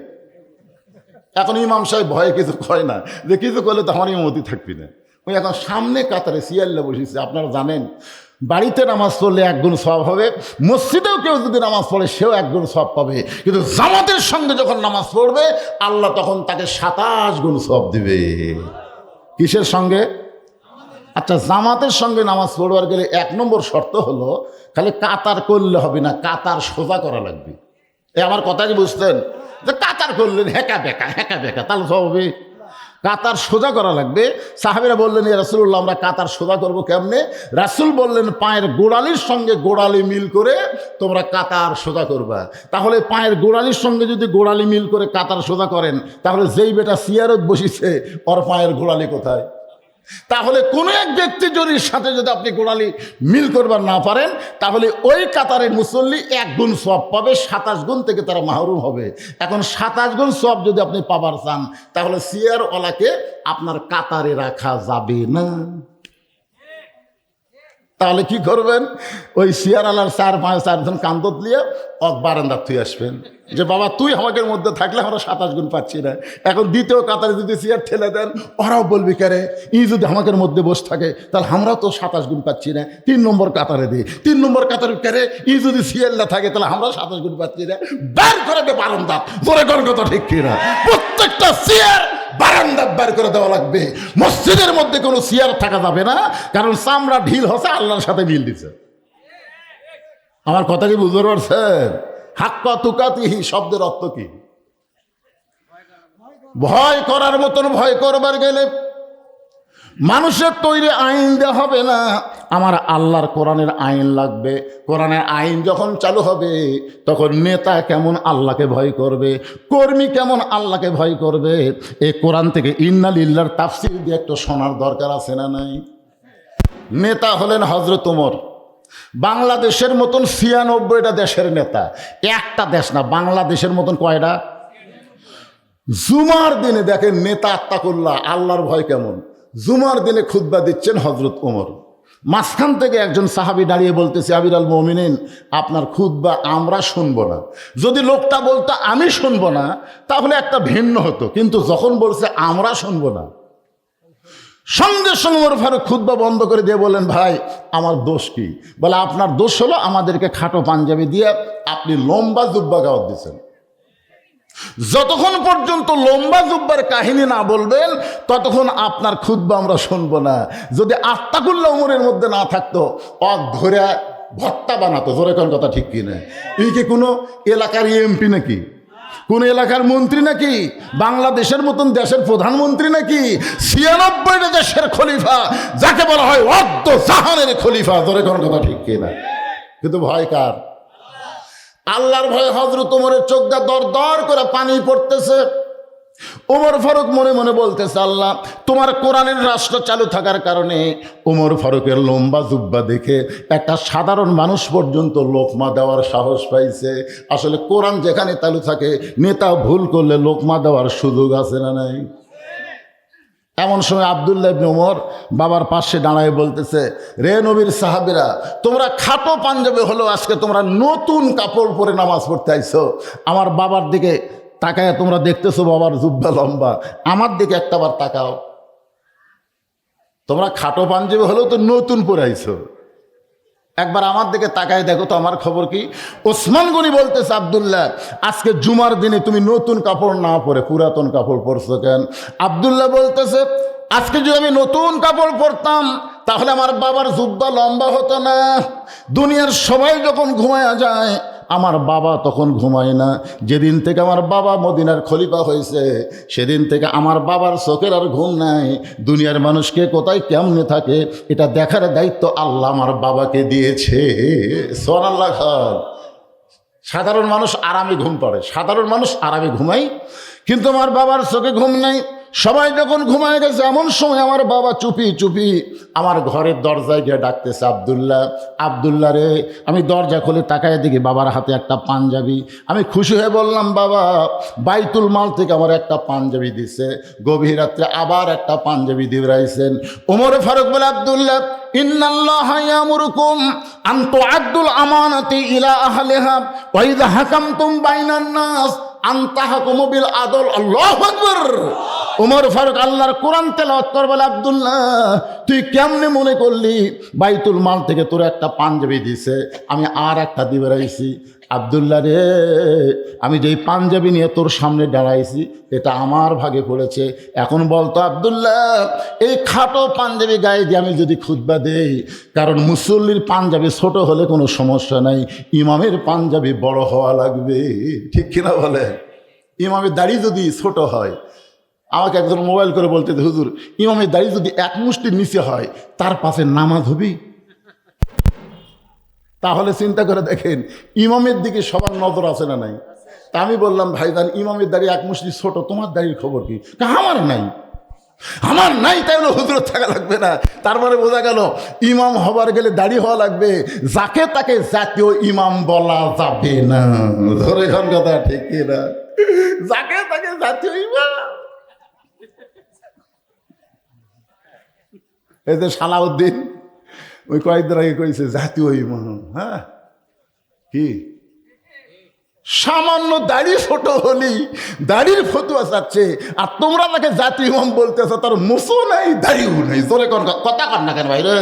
এখন ইমাম সাহেব ভয়ে কিছু কয় না, যে কিছু করলে তো আমার ইমামতি থাকবি না। উনি এখন সামনে কাতারে সিয়াল্লা বসেছে। আপনারা জানেন বাড়িতে নামাজ পড়লে 1 গুণ সওয়াব হবে, মসজিদেও কেউ যদি নামাজ পড়ে সেও 1 গুণ সওয়াব পাবে। কিন্তু জামাতের সঙ্গে যখন নামাজ পড়বে আল্লাহ তখন তাকে 27 গুণ সওয়াব দিবে। কিসের সঙ্গে? আচ্ছা, জামাতের সঙ্গে নামাজ পড়বার গেলে 1 নম্বর শর্ত হলো খালি কাতার করলে হবে না, কাতার সোজা করা লাগবে। আমার কথা কি বুঝতেন? যে কাতার করলেন হেঁকা বেঁকা তাহলে সব হবে? কাতার সোজা করা লাগবে। সাহাবীরা বললেন ইয়া রাসূলুল্লাহ আমরা কাতার সোজা করব কেমনে? রাসূল বললেন পায়ের গোড়ালির সঙ্গে গোড়ালি মিল করে তোমরা কাতার সোজা করবা। তাহলে পায়ের গোড়ালির সঙ্গে যদি গোড়ালি মিল করে কাতার সোজা করেন, তাহলে যেই বেটা সিয়ারত বসিছে ওর পায়ের গোড়ালি কোথায়? তাহলে কোনো এক ব্যক্তি যদি সাথে যদি আপনি গোড়ালি মিল করবার না পারেন, তাহলে ওই কাতারের মুসল্লি 1 গুণ সওয়াব পাবে, 27 গুণ থেকে তারা মাহরুম হবে। এখন 27 গুণ সওয়াব যদি আপনি পাবার চান, তাহলে সিয়ারওয়ালাকে আপনার কাতারে রাখা যাবে না। তাহলে কি করবেন? ওই চেয়ার আলার চারজন কান্দত নিয়ে বারান্দা তুই আসবেন যে বাবা তুই আমাদের মধ্যে থাকলে আমরা 27 গুণ পাচ্ছি না। এখন দ্বিতীয় কাতারে যদি চেয়ার ঠেলে দেন ওরাও বলবি কারে ই যদি আমাদের মধ্যে বসে থাকে তাহলে আমরাও তো 27 গুণ পাচ্ছি না। 3 নম্বর কাতারে দিই, 3 নম্বর কাতারে কারে ই যদি চেয়ার না থাকে তাহলে আমরা 27 গুণ পাচ্ছি না। বের করে দে বারান্দা, জোরে কর কথা ঠিক কিনা? প্রত্যেকটা চেয়ার বারান্দা বের করে দেওয়া লাগবে। মসজিদের মধ্যে কোনো চেয়ার থাকা যাবে না, কারণ চামড়া ঢিল হচ্ছে আল্লাহর সাথে মিল দিছে। আমার কথা কি বুঝতে পারছেন? হাক্কা তুকাতিহি শব্দের অর্থ কি? ভয় করার মতন ভয় করবার গেলে মানুষের তৈরি আইন দেওয়া হবে না, আমার আল্লাহর কোরআনের আইন লাগবে। কোরআনের আইন যখন চালু হবে তখন নেতা কেমন আল্লাহকে ভয় করবে, কর্মী কেমন আল্লাহকে ভয় করবে। এই কোরআন থেকে ইন্না লিল্লাহর তাফসীর দিয়ে একটু শোনার দরকার আছে না নাই? নেতা হলেন হযরত ওমর। বাংলাদেশের মতন 96টা দেশের নেতা, একটা দেশ না, বাংলাদেশের মতন কয়টা? জুমার দিনে দেখেন নেতা আত্তাকুল্লাহ, আল্লাহর ভয় কেমন। জুমার দিনে খুতবা দিচ্ছেন হযরত ওমর। মাঝখান থেকে একজন সাহাবী দাঁড়িয়ে বলতেছে, আমিরুল মুমিনিন আপনার খুতবা আমরা শুনবো না। যদি লোকটা বলতো আমি শুনবো না তাহলে একটা ভিন্ন হতো, কিন্তু যখন বলছে আমরা শুনবো না, সঙ্গে সঙ্গে ওমর ফারুক খুতবা বন্ধ করে দিয়ে বললেন, ভাই আমার দোষ কি? বলে আপনার দোষ হলো আমাদেরকে খাটো পাঞ্জাবি দিয়ে আপনি লম্বা জুব্বা গাওয়াত দিচ্ছেন। যতক্ষণ পর্যন্ত লম্বা জুব্বার কাহিনী না বলবেন ততক্ষণ আপনার খুতবা আমরা শুনবো না। যদি আত্তাকুল্লাহ ওমরের মধ্যে না থাকতো ধরে ভত্তা বানাতো। জোরে কোন কথা ঠিক কিনা? এই কি কোনো এলাকার এমপি নাকি? কোন এলাকার মন্ত্রী নাকি? বাংলাদেশের মতন দেশের প্রধানমন্ত্রী নাকি? 96টা দেশের খলিফা, যাকে বলা হয় অর্ধ জাহানের খলিফা। জোরে কোন কথা ঠিক কিনা? কিন্তু ভয় কার? আল্লাহর ভয়ে হযরত ওমরের চোখ দিয়ে দর দর করে পানি পড়তেছে। ওমর ফারুক মনে মনে বলতেছে, আল্লাহ তোমার কোরআনের রাষ্ট্র চালু থাকার কারণে ওমর ফারুকের লম্বা জুব্বা দেখে একটা সাধারণ মানুষ পর্যন্ত লোকমা দেওয়ার সাহস পাইছে। আসলে কোরআন যেখানে চালু থাকে নেতা ভুল করলে লোকমা দেওয়ার সুযোগ আছে না নাই? এমন সময় আব্দুল্লাহ ইবনে ওমর বাবার পাশে দাঁড়ায় বলতেছে, রে নবীর সাহাবীরা, তোমরা খাটো পাঞ্জাবি হলো আজকে তোমরা নতুন কাপড় পরে নামাজ পড়তে আইছো। আমার বাবার দিকে তাকায় তোমরা দেখতেছো বাবার জুব্বা লম্বা, আমার দিকে একটাবার তাকাও। তোমরা খাটো পাঞ্জাবি হলেও তো নতুন পরে আইছো, একবার আমার দিকে তাকায় দেখো তো আমার খবর কি? ওসমান গনি বলতেছে, আব্দুল্লাহ আজকে জুমার দিনে তুমি নতুন কাপড় না পরে পুরাতন কাপড় পরছো কেন? আব্দুল্লাহ বলতেছে, আজকে যদি আমি নতুন কাপড় পরতাম তাহলে আমার বাবার জুব্বা লম্বা হতো না। দুনিয়ার সবাই যখন ঘুমায়া যায় আমার বাবা তখন ঘুমায় না। যেদিন থেকে আমার বাবা মদিনার খলিফা হয়েছে সেদিন থেকে আমার বাবার চোখের আর ঘুম নাই। দুনিয়ার মানুষকে কোথায় কেমনে থাকে এটা দেখার দায়িত্ব আল্লাহ আমার বাবাকে দিয়েছে। সুবহানাল্লাহ খান। সাধারণ মানুষ আরামে ঘুম পড়ে, সাধারণ মানুষ আরামে ঘুমায়, কিন্তু আমার বাবার চোখে ঘুম নাই। সবাই যখন ঘুমায় গেছে এমন সময় আমার বাবা চুপি চুপি আমার ঘরের দরজায় গিয়ে ডাকতেছে, আব্দুল্লাহ আব্দুল্লাহ রে। আমি দরজা খুলে তাকায় দেখি বাবার হাতে একটা পাঞ্জাবি। আমি খুশি হয়ে বললাম, বাবা বাইতুল মাল থেকে আমার একটা পাঞ্জাবি দিছে। গভীর রাত্রে আবার একটা পাঞ্জাবি দিয়ে রাইছেন। ওমর ফারুক বলে, আব্দুল্লাহ ইন্নাল্লাহা ইয়ামুরুকুম আন তুআদ্দুল আমানাতি ইলা আহলিহা ওয়া ইযা হাকামতুম বাইনান নাস আন তাহকুমু বিল আদল। আল্লাহু আকবার। ওমর ফারুক আল্লাহর কোরআন তেলাওয়াত করে বলে, আব্দুল্লাহ তুই কেমনে মনে করলি বাইতুল মাল থেকে তোর একটা পাঞ্জাবি দিছে, আমি আর একটা দিয়ে বেড়াইছি? আব্দুল্লাহ রে, আমি যেই পাঞ্জাবি নিয়ে তোর সামনে দাঁড়াইছি এটা আমার ভাগে পড়েছে। এখন বলতো আব্দুল্লাহ এই খাটো পাঞ্জাবি গায়ে দিয়ে আমি যদি খুতবা দেই, কারণ মুসল্লির পাঞ্জাবি ছোট হলে কোনো সমস্যা নাই, ইমামের পাঞ্জাবি বড় হওয়া লাগবে। ঠিক কিনা বলে? ইমামের দাড়ি যদি ছোট হয়, আমাকে একজন মোবাইল করে বলতে, হুজুর ইমামের দাড়ি যদি এক মুষ্টির নিচে হয় তার পাশে নামাজ হবি? তাহলে চিন্তা করে দেখেন ইমামের দিকে সবার নজর আছে না নাই? তা আমি বললাম, ভাইজান ইমামের দাড়ি এক মুষ্টি ছোট, তোমার দাড়ির খবর কি? আমার নাই। আমার নাই তাইলে হুজুর থাকা লাগবে না। তারপরে বোঝা গেল ইমাম হবার গেলে দাড়ি হওয়া লাগবে, যাকে তাকে জাতীয় ইমাম বলা যাবে না। ধরে এখন কথা ঠিক না? যাকে তাকে জাতীয় ইমাম। এই যে সালাউদ্দিন ওই কয়েকদিন আগে কইছে জাতীয় ইমান। হ্যাঁ, কি সামান্য দাড়ি ছোট হলি দাড়ির ফতুয়া চাচ্ছে, আর তোমরা তাকে জাতীয় ইমাম বলতেছ, তার মুসও নাই দাড়িও নাই। জোরে কথা কর না কেন ভাই রে?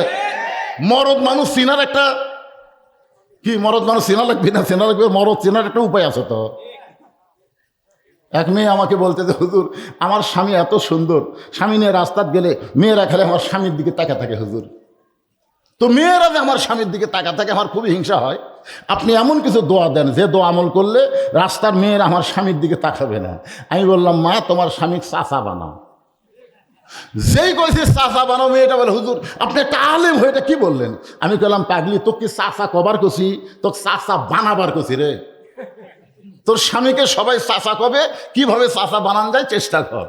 মরদ মানুষ চিনার একটা কি, মরদ মানুষ চেনা লাগবে না? চেনা লাগবে, মরদ চেনার একটা উপায় আছে তো। এক মেয়ে আমাকে বলতে যে হুজুর আমার স্বামী এত সুন্দর, স্বামী নিয়ে রাস্তাত গেলে মেয়েরা খেলে আমার স্বামীর দিকে তাকা থাকে হুজুর। তো মেয়েরা যে আমার স্বামীর দিকে তাকা থাকে আমার খুবই হিংসা হয়। আপনি এমন কিছু দোয়া দেন যে দোয়া আমল করলে রাস্তার মেয়েরা আমার স্বামীর দিকে তাকাবে না। আমি বললাম মা তোমার স্বামীকে চাচা বানাও। যেই কইছে চাচা বানাও, মেয়েটা বলে হুজুর আপনি একটা আলেম হয়ে এটা কি বললেন? আমি বললাম পাগলি তোকে চাচা কবার কছি, তোকে চাচা বানাবার কছি রে। তোর স্বামীকে সবাই চাচা কবে, কিভাবে চাচা বানান যায় চেষ্টা কর।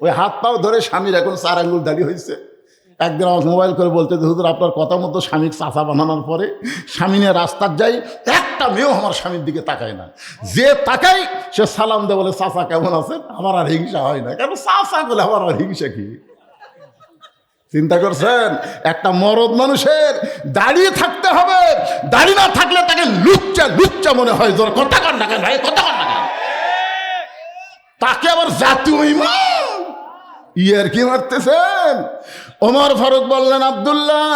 ওই হাত পাও ধরে স্বামীর এখন 4 আঙ্গুল দাড়ি হয়েছে। একদিন আমার মোবাইল করে বলতে যে হুজুর আপনার কথা মতো স্বামীর চাচা বানানোর পরে স্বামী নিয়ে রাস্তার যাই, একটা মেয়েও আমার স্বামীর দিকে তাকায় না। যে তাকাই সে সালাম দেয়, বলে চাচা কেমন আছেন। আমার আর হিংসা হয় না, কেন চাচা বলে আমার আর হিংসা কি? চিন্তা করছেন? একটা মরদ মানুষের দাঁড়িয়ে থাকতে হবে, দাড়ি না থাকলে তাকে লুচ্চা লুচ্চা মনে হয়। জোর কথা কর না কেন ভাই, কথা কর না কেন? তাকে আবার জাতীয় ইমাম ইয়ার কি মারতেছেন? ওমর ফারুক বললেন আব্দুল্লাহ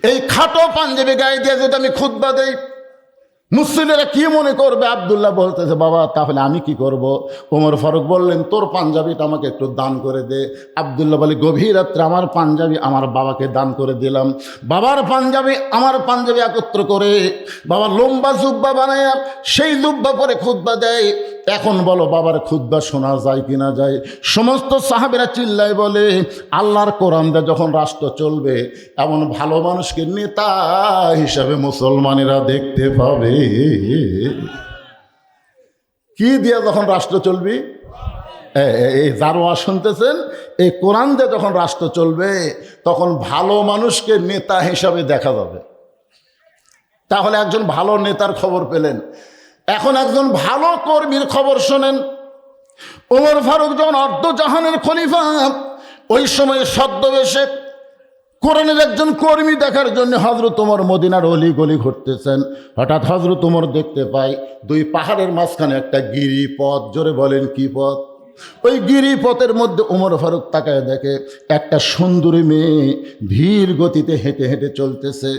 এই খাটো পাঞ্জাবি গায়ে দিয়ে যদি আমি খুতবা দেই মুসলিমেরা কি মনে করবে? আব্দুল্লাহ বলতেছে বাবা তাহলে আমি কি করব? ওমর ফারুক বললেন তোর পাঞ্জাবিটা আমাকে একটু দান করে দে। আব্দুল্লাহ বলে গভীর রাত্রে আমার পাঞ্জাবি আমার বাবাকে দান করে দিলাম। বাবার পাঞ্জাবি আমার পাঞ্জাবি একত্র করে বাবা লম্বা জুব্বা বানায় সেই জুব্বা পরে খুতবা দেয়। এখন বলো বাবার খুতবা শোনা যায় কিনা যায়? সমস্ত সাহাবীরা চিল্লায় বলে আল্লাহর কোরআন দিয়ে যখন রাষ্ট্র চলবে এমন ভালো মানুষকে নেতা হিসাবে মুসলমানেরা দেখতে পাবে। কি দিয়ে যখন রাষ্ট্র চলবি? এই জারোয়া শুনতেছেন, এই কোরআন দিয়ে যখন রাষ্ট্র চলবে তখন ভালো মানুষকে নেতা হিসাবে দেখা যাবে। তাহলে একজন ভালো নেতার খবর পেলেন, এখন একজন ভালো কর্মীর খবর শোনেন। ওমর ফারুক যখন অর্ধজাহানের খলিফা, ওই সময় ছদ্মবেশে কোরআনের একজন কর্মী দেখার জন্য হযরত ওমর মদিনার অলি গলি ঘুরতেছেন। হঠাৎ হযরত ওমর দেখতে পায় 2 পাহাড়ের মাঝখানে একটা গিরিপথ। জোরে বলেন কি পথ? ওই গিরিপথের মধ্যে ওমর ফারুক তাকায় দেখে একটা সুন্দরী মেয়ে ধীর গতিতে হেঁটে হেঁটে চলতেছে।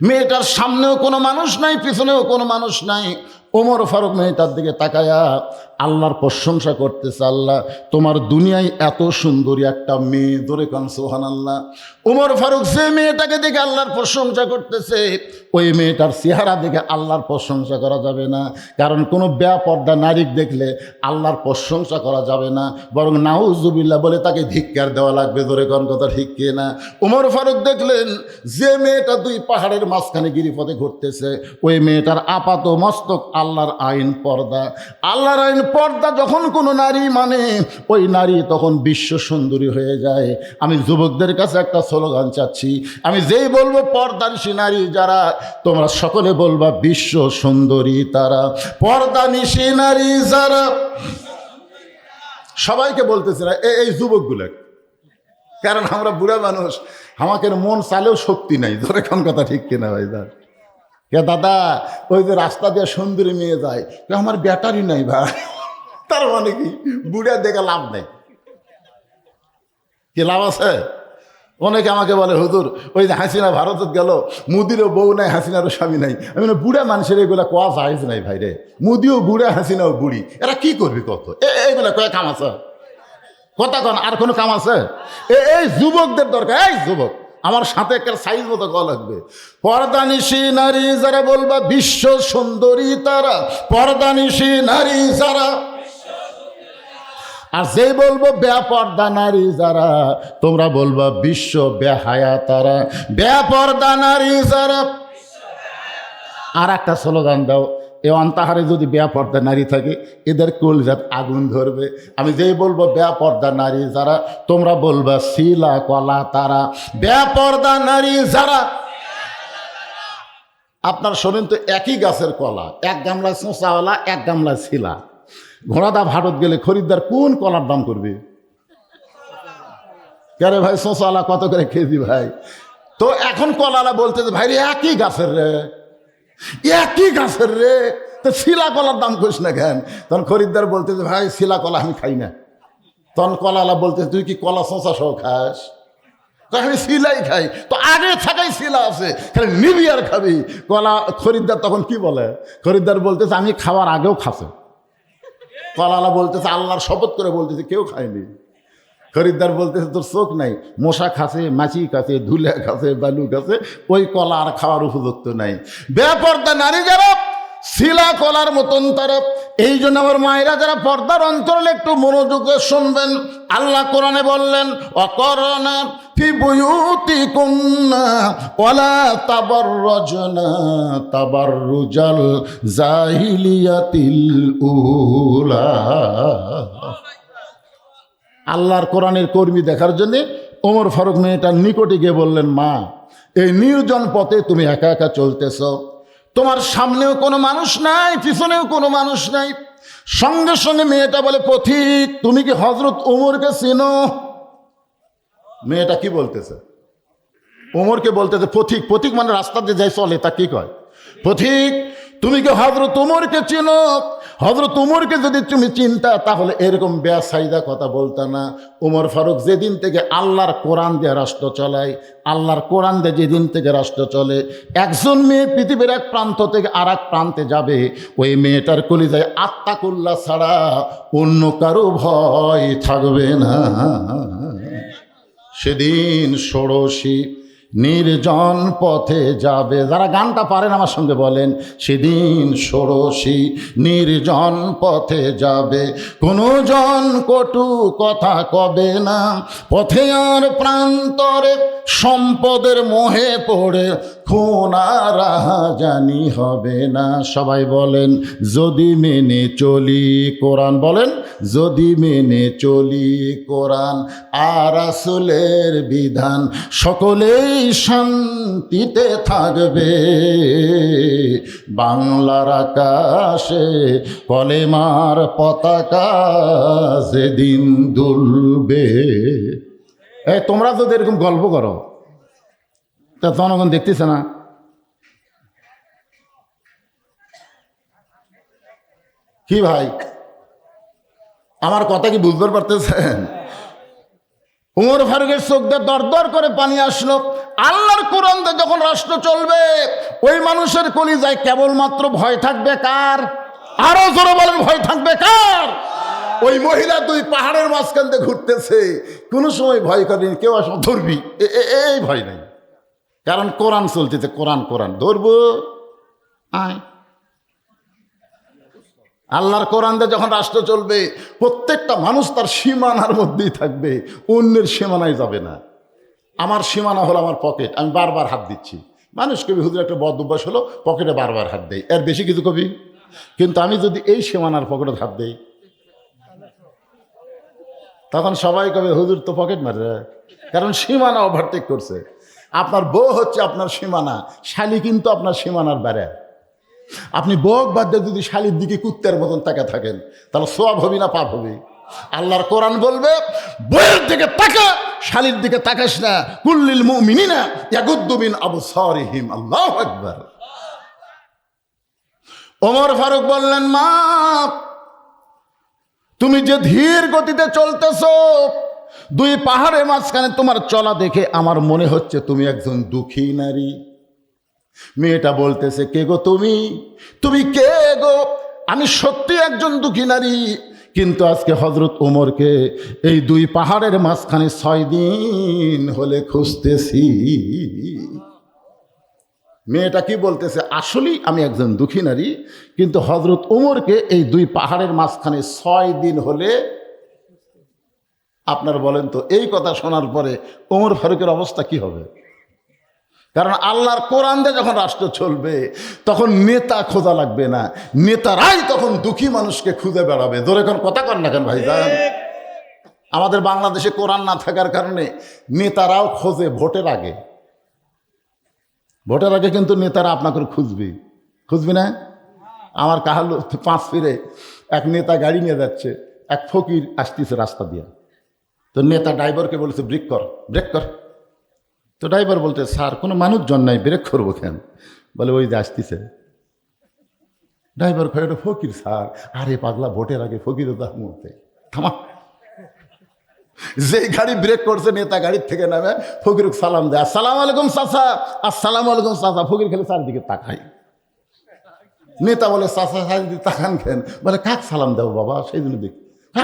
মেয়েটার সামনেও কোনো মানুষ নাই, পিছনেও কোনো মানুষ নাই। ওমর ফারুক মেয়েটার দিকে তাকায়া আল্লাহর প্রশংসা করতেছে, আল্লাহ তোমার দুনিয়ায় এত সুন্দরী একটা মেয়ে। ধরে কান সুবহানাল্লাহ। ওমর ফারুক যে মেয়েটাকে দেখে আল্লাহর প্রশংসা করতেছে ওই মেয়েটার চেহারা দেখে আল্লাহর প্রশংসা করা যাবে না। কারণ কোনো বেপর্দা নারী দেখলে আল্লাহর প্রশংসা করা যাবে না, বরং নাউজুবিল্লাহ বলে তাকে ধিক্কার দেওয়া লাগবে। ধরে কান কথা ঠিক কে না? ওমর ফারুক দেখলেন যে মেয়েটা 2 পাহাড়ের মাঝখানে গিরিপথে ঘুরতেছে ওই মেয়েটার আপাত মস্তক আল্লাহর আইন পর্দা। আল্লাহর আইন পর্দা যখন কোনো নারী মানে ওই নারী তখন বিশ্ব সুন্দরী হয়ে যায়। আমি যুবকদের কাছে একটা স্লোগান চাচ্ছি, আমি যেই বলবো পর্দানিশী নারী যারা, তোমরা সকলে বলবা বিশ্ব সুন্দরী তারা। পর্দানিশী নারী যারা, সবাইকে বলতেছে না এই যুবকগুলো, কারণ আমরা বুড়া মানুষ, আমাকে মন চালেও শক্তি নাই। ধরে কোন কথা ঠিক কিনা ভাই? কে দাদা ওই যে রাস্তা দিয়ে সুন্দরী মেয়ে যায়, আমার ব্যাটারি নাই ভাই। তার মানে কি বুড়া দেখে লাভ নেই, কি লাভ আছে? অনেকে আমাকে বলে হুজুর ওই যে হাসিনা ভারতত গেল, মুদিরও বউ নাই হাসিনারও স্বামী নাই। আমি না বুড়া মানুষের এগুলা কোয়া চাইজ নাই ভাই রে। মুদিও বুড়া হাসিনাও বুড়ি, এরা কি করবি কত? এইগুলা কয়ে কাম আছে? কথা কন আর কোনো কাম আছে? এই যুবকদের দরকার। এই যুবক আমার সাথে একটা সাইজ মতো গলা লাগবে। পর্দানিশী নারী যারা বলবা বিশ্ব সুন্দরী তারা। পর্দানিশী নারী যারা, আর যেই বলবো বেপর্দা নারী যারা তোমরা বলবা বিশ্ব বেহায়া তারা। বেপর্দা নারী যারা। আর একটা স্লোগান দাও, এ অন্তাহারে যদি বেপর্দা নারী থাকে এদের কলজাত আগুন ধরবে। আমি যেই বলবো বেপর্দা নারী যারা তোমরা বলবা শিলা কলা তারা। বেপর্দা নারী যারা, আপনার শোনেন তো একই গাছের কলা, এক গামলায় চোঁচাওয়ালা এক গামলায় শিলা। ঘোড়াদা ভারত গেলে খরিদ্দার কোন কলার দাম করবে? কেরে ভাই চোঁচাওয়ালা কত করে কেজি ভাই? তো এখন কলালা বলতেছে ভাই রে একই গাছের রে, একই গাছের রে, তো শিলা কলার দাম করিস না কেন? তখন খরিদ্দার বলতেছে ভাই শিলা কলা আমি খাই না। তখন কলালা বলতেছে তুই কি কলা শোঁচা সহ খাস? আমি শিলাই খাই। তো আগে থাকাই শিলা আছে, খালি নিবি আর খাবি। খরিদ্দার তখন কি বলে? খরিদ্দার বলতেছে আমি খাওয়ার আগেও খাসে। কলালা বলতেছে আল্লাহর শপথ করে বলতেছে কেউ খায়নি। খরিদ্দার বলতেছে তোর চোখ নাই, মশা খাসে, মাছি খাসে, ধুলে খাসে, বালু খাসে, ওই কলা আর খাওয়ার উপযুক্ত নাই। বেপর্দা নারী যারা শিলা কলার মতন তারা। এই জন্য আমার মায়েরা যারা পর্দার অন্তরে একটু মনোযোগে শুনবেন। আল্লাহ কোরআনে বললেন অকরনা ফি বুয়ুতিকুন্না ওয়ালা তাবাররাজনা তাবাররুজাল জাহিলিয়াতিল উলা। আল্লাহর কোরআনের কর্মী দেখার জন্যে ওমর ফারুক মেয়েটার নিকটে গিয়ে বললেন মা, এই নির্জন পথে তুমি একা একা চলতেছ, তোমার সামনেও কোনো মানুষ নাই, পিছনেও কোনো মানুষ নাই। সঙ্গে সঙ্গে মেয়েটা বলে পথিক তুমি কি হযরত ওমরকে চেনো? মেয়েটা কি বলতেছে? ওমরকে বলতেছে পথিক। পথিক মানে রাস্তা দিয়ে যাই চলে, তা কি কয়? পথিক তুমি কি হযরত ওমরকে চেনো? হযরত ওমরকে যদি তুমি চিন্তা তাহলে এরকম বেসাইদা কথা বলতা না। ওমর ফারুক যেদিন থেকে আল্লাহর কোরআন দিয়ে রাষ্ট্র চালায়, আল্লাহর কোরআন দিয়ে যেদিন থেকে রাষ্ট্র চলে, একজন মেয়ে পৃথিবীর এক প্রান্ত থেকে আর এক প্রান্তে যাবে, ওই মেয়েটার কলিজায় আত্মাকুল্লাহ ছাড়া অন্য কারো ভয় থাকবে না। সেদিন ষোড়শী নির্জন পথে যাবে। যারা গানটা পারেন আমার সঙ্গে বলেন, সেদিন ষোড়শী নির্জন পথে যাবে, কোনো জন কটু কথা কবে না, পথে আর প্রান্তরে সম্পদের মোহে পড়ে খুন আর রাহাজানি হবে না। সবাই বলেন যদি মেনে চলি কোরআন, বলেন যদি মেনে চলি কোরআন আর রাসূলের বিধান, সকলেই শান্তিতে থাকবে, বাংলার আকাশে কলেমার পতাকা যেদিন দুলবে। তোমরা যদি এরকম গল্প করো তা জনগণ দেখতেছে না? কি ভাই আমার কথা কি বুঝতে পারতেছেন? ওমর ফারুকের চোখ দিয়ে দর দর করে পানি আসলো। আল্লাহর কোরআন দিয়ে যখন রাষ্ট্র চলবে, ওই মানুষের কলিজায় কেবলমাত্র ভয় থাকবে কার? আরো জোরে বলেন, ভয় থাকবে কার? ওই মহিলা দুই পাহাড়ের মাঝখান দিয়ে ঘুরতেছে, কোনো সময় ভয় করেনি কেউ আসো ধরবি, এই ভয় নেই, কারণ কোরআন চলতেছে। কোরআন কোরআন ধরবো আয়। আল্লাহর কোরআন দিয়ে যখন রাষ্ট্র চলবে, প্রত্যেকটা মানুষ তার সীমানার মধ্যেই থাকবে, অন্যের সীমানায় যাবে না। আমার সীমানা হলো আমার পকেট, আমি বারবার হাত দিচ্ছি। মানুষ কবি হুজুর একটা বদ অভ্যাস হলো পকেটে বারবার হাত দেয়, এর বেশি কিছু কবি। কিন্তু আমি যদি এই সীমানার পকেটে হাত দেই, তখন সবাই কবে হুজুর তো পকেট মারে, কারণ সীমানা ওভারটেক করছে। আপনার বউ হচ্ছে আপনার সীমানা, শালি কিন্তু আপনার সীমানার বাইরে। আপনি বউক বাদ দিয়ে যদি শালির দিকে কুত্তের মতন তাকা থাকেন, তাহলে সওয়াব হবে না পাপ হবে? আল্লাহর কোরআন বলবে বউয়ের দিকে তাকা, শালির দিকে তাকাস না। কুল্লিল মুমিনিনা ইয়াগুদ্দু মিন আবসারিহিম। আল্লাহু আকবার। ওমর ফারুক বললেন মা, তুমি যে ধীর গতিতে চলতেছো, দুই পাহাড়ের মাঝখানে তোমার চলা দেখে আমার মনে হচ্ছে তুমি একজন দুঃখী নারী। মেয়েটা বলতেছে কে গো তুমি? তুমি কে গো? আমি সত্যি একজন দুঃখী নারী, কিন্তু আজকে হযরত ওমরকে এই দুই পাহাড়ের মাঝখানে 6 দিন হলে খুঁজতেছি। মেয়েটা কি বলতেছে? আসলেই আমি একজন দুঃখী নারী, কিন্তু হযরত ওমরকে এই দুই পাহাড়ের মাঝখানে 6 দিন হলে। আপনারা বলেন তো, এই কথা শোনার পরে ওমর ফারুকের অবস্থা কি হবে? কারণ আল্লাহর কোরআন দিয়ে যখন রাষ্ট্র চলবে, তখন নেতা খোঁজা লাগবে না, নেতারাই তখন দুঃখী মানুষকে খুঁজে বেড়াবে। ধরে কোন কথা কন না কেন ভাইজান? আমাদের বাংলাদেশে কোরআন না থাকার কারণে নেতারাও খোঁজে ভোটের আগে। ভোটের আগে কিন্তু নেতারা আপনাকে খুঁজবি না? আমার কাহাল 5 ফিরে এক নেতা গাড়ি নিয়ে যাচ্ছে, এক ফকির আসতেছে রাস্তা দিয়ে। তো নেতা ড্রাইভারকে বলেছে ব্রেক কর, ব্রেক কর। তো তো ড্রাইভার বলতে, স্যার কোনো মানুষজন নাই, ব্রেক করবো কেন? বলে ওই যে আসতেছে। ড্রাইভার কয়, ওটা ফকির স্যার। আরে পাগলা, ভোটের আগে ফকির তার মুহূর্তে থামা। যেই গাড়ি ব্রেক করছে, নেতা গাড়ির থেকে নামে ফকির সালাম দেয়, আসসালাম আলাইকুম চাচা, আসসালাম আলাইকুম চাচা। ফকির খালি চারদিকে তাকাই। নেতা বলে, চাচা চারিদিকে তাকান কেন? বলে, কাক সালাম দেবো বাবা? সেই জন্য দেখি।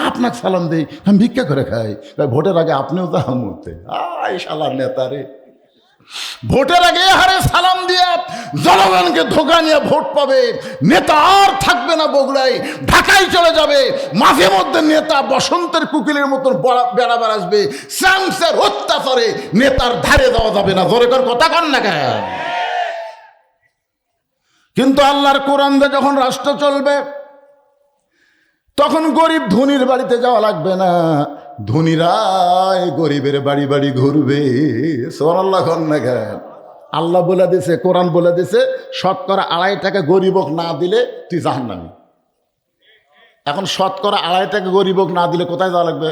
আপনাকে সালাম দেই, আমি ভিক্ষা করে খাই। ভোটের আগে আপনিও তো মুহূর্তে আই শালার নেতা রে। ভোটের আগে হারে সালাম দিয়ে জনগণকে ধোকা নিয়ে ভোট পাবে। নেতা আর থাকবে না বগুড়ায়, ঢাকায় চলে যাবে। মাঝে মধ্যে নেতা বসন্তের কুকিলের মতন বেড়াবার আসবে। স্যামসের অত্যাচারে নেতার ধারে দেওয়া যাবে না। জোরে কর কথা কন না কেন? কিন্তু আল্লাহর কোরআন দিয়ে যখন রাষ্ট্র চলবে, তখন গরিব ধনীর বাড়িতে যাওয়া লাগবে না। ধনীরাই গরিবের বাড়ি বাড়ি ঘুরবে। সুবহানাল্লাহ কন না কেন? আল্লাহ বলে দিছে, কোরআন বলে দিছে, শতকরা 2.5 টাকা গরিবক না দিলে তুই জাহান্নামী। এখন শতকরা 2.5 টাকা গরিবক না দিলে কোথায় যাওয়া লাগবে?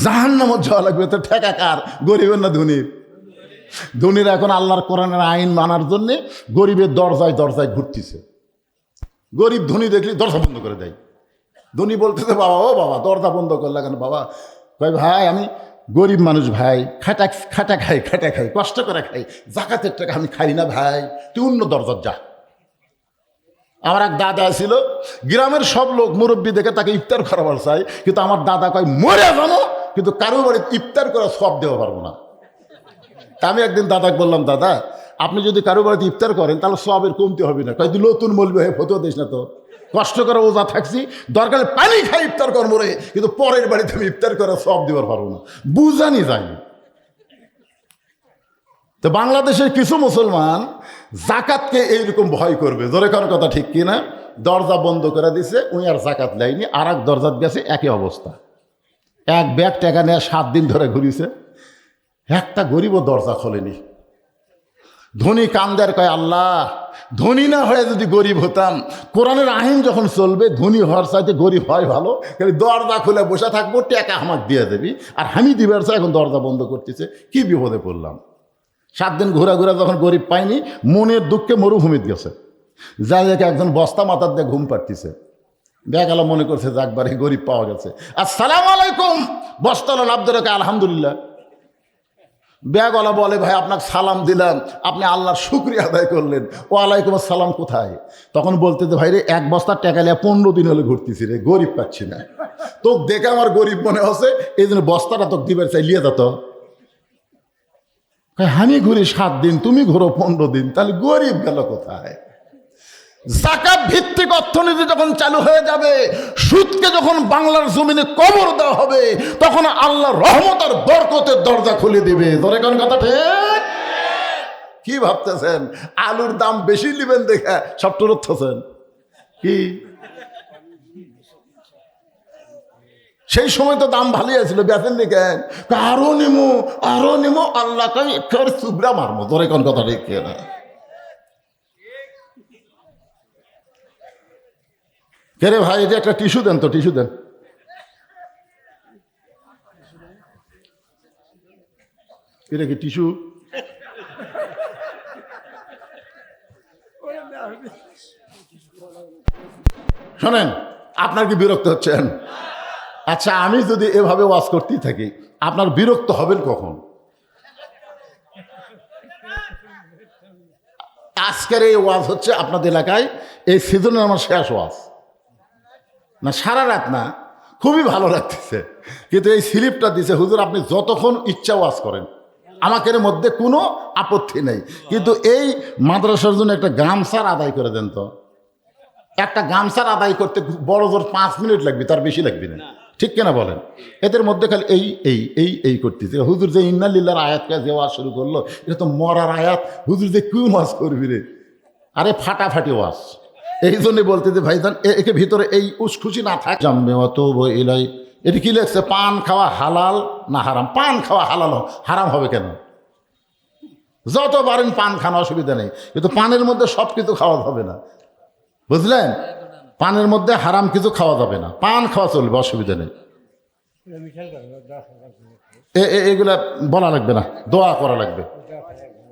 জাহান্নামে যাওয়া লাগবে। তো ঠেকা কার, গরিবের না ধনীর? ধনীরা এখন আল্লাহর কোরআনের আইন মানার জন্যে গরিবের দরজায় দরজায় ঘুরতেছে। গরিব ধনী দেখলি দরজা বন্ধ করে দেয়। ধনী বলতেছে, বাবা ও বাবা, দরজা বন্ধ করলে কেন বাবা? ভাই ভাই, আমি গরিব মানুষ ভাই, খাটা খাই, কষ্ট করে খাই, জাকাতের টাকা আমি খাই না ভাই, তুই অন্য দরজার যা। আমার এক দাদা ছিল, গ্রামের সব লোক মুরব্বী দেখে তাকে ইফতার করাবার চাই, কিন্তু আমার দাদা কয় মরে যাবো, কিন্তু কারোর বাড়িতে ইফতার করে সব দেওয়া পারবো না। তা আমি একদিন দাদাকে বললাম, দাদা আপনি যদি কারো বাড়িতে ইফতার করেন তাহলে সবের কমতি হবে না। কয় তুই নতুন বলবি, হয়ে ফতো দিস না তো, কষ্ট করে ওজা থাকছি, দরকারে পানি খাই ইফতার করবো রে, কিন্তু পরের বাড়িতে আমি ইফতার করে সব দেওয়ার পারবো না। বুঝানি যায়নি। তো বাংলাদেশের কিছু মুসলমান জাকাতকে এইরকম ভয় করবে। জোরে কারো কথা ঠিক কিনা? দরজা বন্ধ করে দিছে, উনি আর জাকাত লাইনি, আর এক দরজাত গেছে, একই অবস্থা। এক ব্যাগ টাকা নিয়ে 7 দিন ধরে ঘুরিছে, একটা গরিবও দরজা খোলেনি। ধনী কান্দার কয়, আল্লাহ ধনী না হয়ে যদি গরিব হতাম, কোরআনের আইন যখন চলবে ধনী হওয়ার চাইতে গরিব হয় ভালো, খালি দরজা খুলে বসে থাকবো, টাকা আমাকে দিয়ে দেবি, আর আমি দিবার চাই, এখন দরজা বন্ধ করতেছে, কি বিপদে পড়লাম। 7 দিন ঘোরা যখন গরিব পাইনি, মনের দুঃখে মরুভূমিতে গেছে, যাই দেখে একজন বস্তা মাথার দিয়ে ঘুম পাড়তেছে। বেগালা মনে করছে যে একবারে গরিব পাওয়া গেছে। আসসালামু আলাইকুম। বস্তালা লাভ ধরে আলহামদুলিল্লাহ। ব্যাগওয়ালা বলে, ভাই আপনাকে সালাম দিলাম, আপনি আল্লাহর শুকরিয়া আদায় করলেন। ওয়ালাইকুম আসসালাম কোথায়? তখন বলতে যে, ভাই রে 1 বস্তার টাকা নিয়ে 15 দিন হলে ঘুরতেছি রে, গরিব পাচ্ছি না। তোকে দেখে আমার গরিব মনে হচ্ছে, এই জন্য বস্তাটা তোকে দিবার চাই, লিয়ে যেত। আমি ঘুরি 7 দিন, তুমি ঘুরো 15 দিন, তাহলে গরিব গেল কোথায়? যাকাত ভিত্তিক অর্থনীতি যখন চালু হয়ে যাবে, সুদকে যখন বাংলার জমিনে কবর দেওয়া হবে, তখন আল্লাহ রহমত আর বরকতের দরজা খুলে দিবে। ধরে কোন কথা ঠিক? কি ভাবতেছেন আলুর দাম বেশি নেবেন দেখে সব টুরুচ্ছেন কি? সেই সময় তো দাম ভালোই আছিল, বেচেন দেখেন, আরো নেমো আল্লাহ কই একেবারে চুবড়া মারমো। ধরে কোন কথা ঠিক না? কে রে ভাই, এটা একটা টিস্যু দেন তো, টিস্যু দেন। এটা কি টিস্যু? শোনেন, আপনার কি বিরক্ত হচ্ছেন? আচ্ছা, আমি যদি এভাবে ওয়াজ করতেই থাকি, আপনার বিরক্ত হবেন কখন? আজকের এই ওয়াজ হচ্ছে আপনাদের এলাকায় এই সিজনের আমার শেষ ওয়াজ না, সারা রাত না, খুবই ভালো লাগতেছে। কিন্তু এই স্লিপটা দিছে, হুজুর আপনি যতক্ষণ ইচ্ছা ওয়াজ করেন, আমাকে এর মধ্যে কোনো আপত্তি নেই, কিন্তু এই মাদ্রাসার জন্য একটা গামছার আদায় করে দেন তো। একটা গামছার আদায় করতে বড় জোর 5 মিনিট লাগবে, তার বেশি লাগবে না, ঠিক কিনা বলেন? এদের মধ্যে খালি এই করতেছে। হুজুর যে ইন্না লিল্লাহর আয়াতকে যে ওয়াজ শুরু করলো, এটা তো মরার আয়াত, হুজুর যে কোন ওয়াজ করবি রে? আরে ফাটাফাটি ওয়াজ। এই জন্যই বলতে যে ভাইজান, একে ভিতরে এই উসখুশি না থাকে। জাম্মে অত এলাই, এটি কি লেখছে? পান খাওয়া হালাল না হারাম? পান খাওয়া হালাল, হারাম হবে কেন? যত পারেন পান খান, অসুবিধা নেই, কিন্তু পানের মধ্যে সব কিছু খাওয়া যাবে না, বুঝলেন? পানের মধ্যে হারাম কিছু খাওয়া যাবে না, পান খাওয়া চলবে, অসুবিধা নেই। এগুলা বলা লাগবে না, দোয়া করা লাগবে।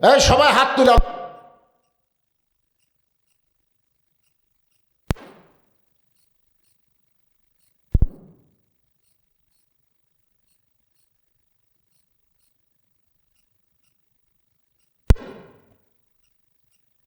এই সবাই হাত তুলে